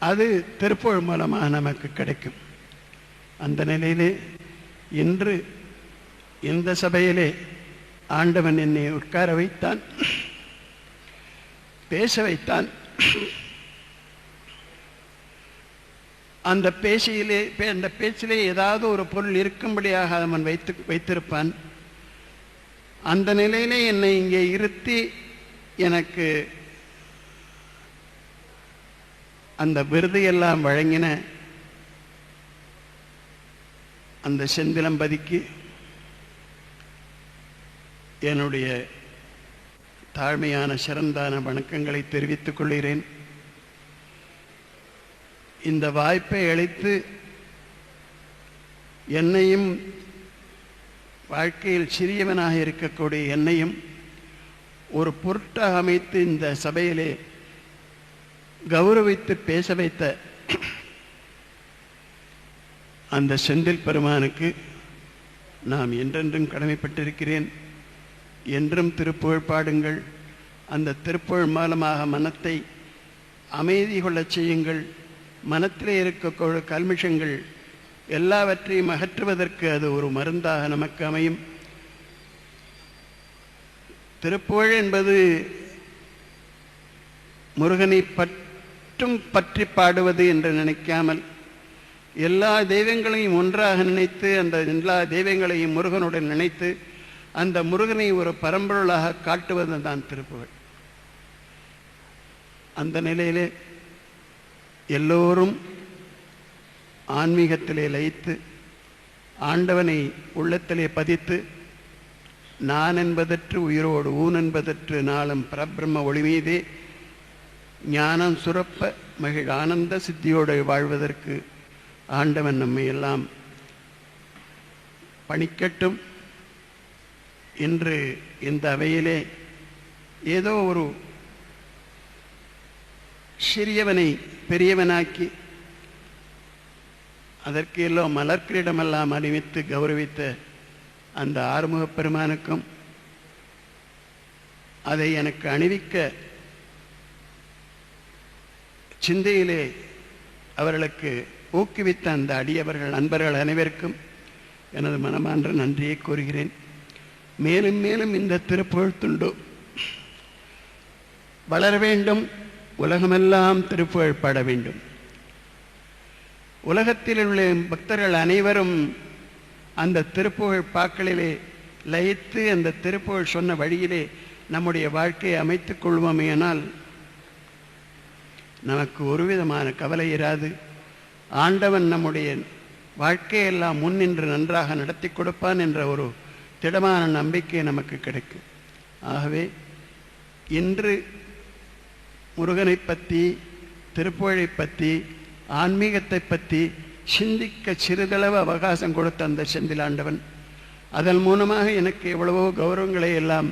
அது திருப்புகழ் மூலமாக நமக்கு கிடைக்கும். அந்த நிலையிலே இன்று இந்த சபையிலே ஆண்டவன் என்னை உட்கார வைத்தான், பேச வைத்தான். அந்த பேச்சிலே ஏதாவது ஒரு பொருள் இருக்கும்படியாக அவன் வைத்திருப்பான். அந்த நிலையிலே என்னை இங்கே இருத்தி எனக்கு அந்த விருது எல்லாம் வழங்கின அந்த செந்திலம்பதிக்கு என்னுடைய தாழ்மையான சிறந்தான வணக்கங்களை தெரிவித்துக் கொள்கிறேன். இந்த வாய்ப்பை அளித்து என்னையும் வாழ்க்கையில் சிறியவனாக இருக்கக்கூடிய என்னையும் ஒரு பொருட்டாக அமைத்து இந்த சபையிலே கௌரவித்து பேச வைத்த அந்த செந்தில் பெருமானுக்கு நாம் என்றென்றும் கடமைப்பட்டிருக்கிறேன். என்றும் திருப்புகழ் பாடுங்கள். அந்த திருப்புகழ் மூலமாக மனத்தை அமைதி கொள்ளச் செய்யுங்கள். மனத்திலே இருக்கக்கூடிய கல்மிஷங்கள் எல்லாவற்றையும் அகற்றுவதற்கு அது ஒரு மருந்தாக நமக்கு அமையும். திருப்புகழ் என்பது முருகனை பற்றி பாடுவது என்று நினைக்காமல் எல்லா தெய்வங்களையும் ஒன்றாக நினைத்து அந்த எல்லா தெய்வங்களையும் முருகனுடன் நினைத்து அந்த முருகனை ஒரு பரம்பொருளாக காட்டுவது தான் திருப்புகழ். அந்த நிலையிலே எல்லோரும் ஆன்மீகத்திலே லயித்து ஆண்டவனை உள்ளத்திலே பதித்து நான் என்பதற்று உயிரோடு ஊன் என்பதற்று நாளும் பரபிரம்ம ஒளிமீதே ஞானம் சுரப்ப மகிழ் ஆனந்த சித்தியோடு வாழ்வதற்கு ஆண்டவன் நம்மை எல்லாம் பணிக்கட்டும். இன்று இந்த அவையிலே ஏதோ ஒரு சிறியவனை பெரியவனாக்கி அதற்கு எல்லாம் மலர்க்கிரிடமெல்லாம் அணிவித்து கௌரவித்த அந்த ஆறுமுகப் பெருமானுக்கும் அதை எனக்கு அணிவிக்க சிந்தையிலே அவர்களுக்கு ஊக்குவித்த அந்த அடியவர்கள் நண்பர்கள் அனைவருக்கும் எனது மனமான்ற நன்றியை கூறுகிறேன். மேலும் மேலும் இந்த திருப்புகழ் துண்டு வளர வேண்டும். உலகமெல்லாம் திருப்புகழ் பாட வேண்டும். உலகத்தில் உள்ள பக்தர்கள் அனைவரும் அந்த திருப்புகழ் பாக்களிலே லயித்து அந்த திருப்புகழ் சொன்ன வழியிலே நம்முடைய வாழ்க்கையை அமைத்துக் கொள்வோமேயானால் நமக்கு ஒரு விதமான கவலை இராது. ஆண்டவன் நம்முடைய வாழ்க்கையெல்லாம் முன்னின்று நன்றாக நடத்தி கொடுப்பான் என்ற ஒரு திடமான நம்பிக்கை நமக்கு கிடைக்கும். ஆகவே இன்று முருகனை பற்றி, திருப்புகழை பற்றி, ஆன்மீகத்தை பற்றி சிந்திக்க சிறிதளவு அவகாசம் கொடுத்த அந்த செந்திலாண்டவன் அதன் மூலமாக எனக்கு எவ்வளவோ கௌரவங்களை எல்லாம்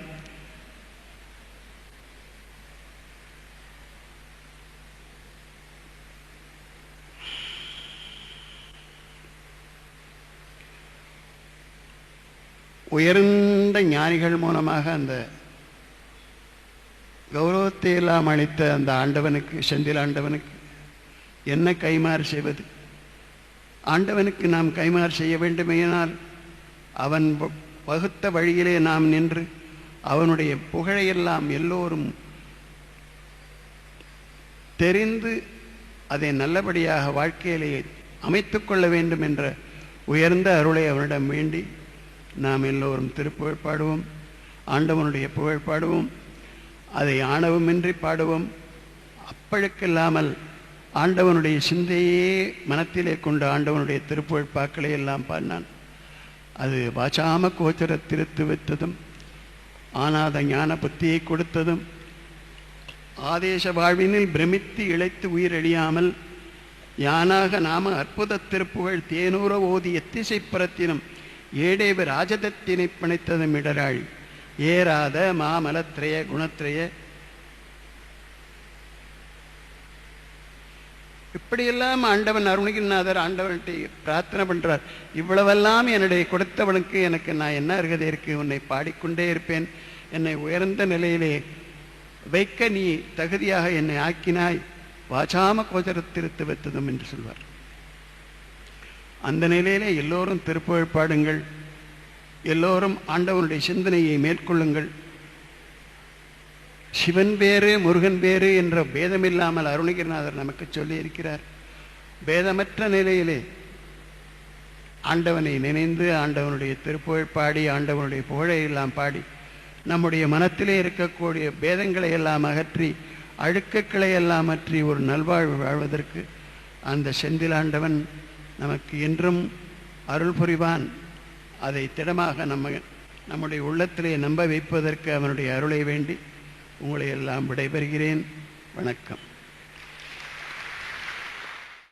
உயர்ந்த ஞானிகள் மூலமாக அந்த கௌரவத்தை எல்லாம் அளித்த அந்த ஆண்டவனுக்கு, செந்திலாண்டவனுக்கு என்ன கைமாறு செய்வது? ஆண்டவனுக்கு நாம் கைமாறு செய்ய வேண்டுமேனால் அவன் வகுத்த வழியிலே நாம் நின்று அவனுடைய புகழையெல்லாம் எல்லோரும் தெரிந்து அதை நல்லபடியாக வாழ்க்கையிலே அமைத்துக் கொள்ள வேண்டும் என்ற உயர்ந்த அருளை அவனிடம் வேண்டி நாம் எல்லோரும் திருப்புகழ் பாடுவோம். ஆண்டவனுடைய புகழ் பாடுவோம். அதை ஆணவமின்றி பாடுவோம். அப்பழுக்கில்லாமல் ஆண்டவனுடைய சிந்தையே மனத்திலே கொண்டு ஆண்டவனுடைய திருப்புகழ் பாக்களை எல்லாம் பாடினான். அது வாசாம கோச்சர திருத்து வைத்ததும், ஆனாத ஞான புத்தியை கொடுத்ததும், ஆதேச வாழ்வினில் பிரமித்து இழைத்து உயிரழியாமல் யானாக நாம அற்புத திருப்புகழ் தேனூர ஓதி எத்திசைப்புறத்தினும் ஏடேவு ராஜதத்தினை பிணைத்ததும் இடராழி ஏறாத மாமலத்திரைய குணத்திரைய. இப்படியெல்லாம் ஆண்டவன் அருணகிரிநாதர் ஆண்டவன்கிட்ட பிரார்த்தனை பண்றார். இவ்வளவெல்லாம் என்னுடைய கொடுத்தவனுக்கு எனக்கு நான் என்ன அருகதை இருக்கு? உன்னை பாடிக்கொண்டே இருப்பேன். என்னை உயர்ந்த நிலையிலே வைக்க நீ தகுதியாக என்னை ஆக்கினாய். வாசாம கோச்சரத்திருத்து வைத்ததும் என்று சொல்வார். அந்த நிலையிலே எல்லோரும் திருப்புகழ் பாடுங்கள். எல்லோரும் ஆண்டவனுடைய சிந்தனையை மேற்கொள்ளுங்கள். சிவன் வேறு முருகன் வேறு என்ற பேதமில்லாமல் அருணகிரிநாதர் நமக்கு சொல்லி இருக்கிறார். பேதமற்ற நிலையிலே ஆண்டவனை நினைந்து ஆண்டவனுடைய திருப்புகழ் பாடி ஆண்டவனுடைய புகழை எல்லாம் பாடி நம்முடைய மனத்திலே இருக்கக்கூடிய பேதங்களை எல்லாம் அகற்றி அழுக்குகளை எல்லாம் அற்றி ஒரு நல்வாழ்வு வாழ்வதற்கு அந்த செந்திலாண்டவன் நமக்கு என்றும் அருள் புரிவான். அதை திடமாக நம்முடைய உள்ளத்திலே நம்ப வைப்பதற்கு அவனுடைய அருளை வேண்டி உங்களை எல்லாம் விடைபெறுகிறேன். வணக்கம்.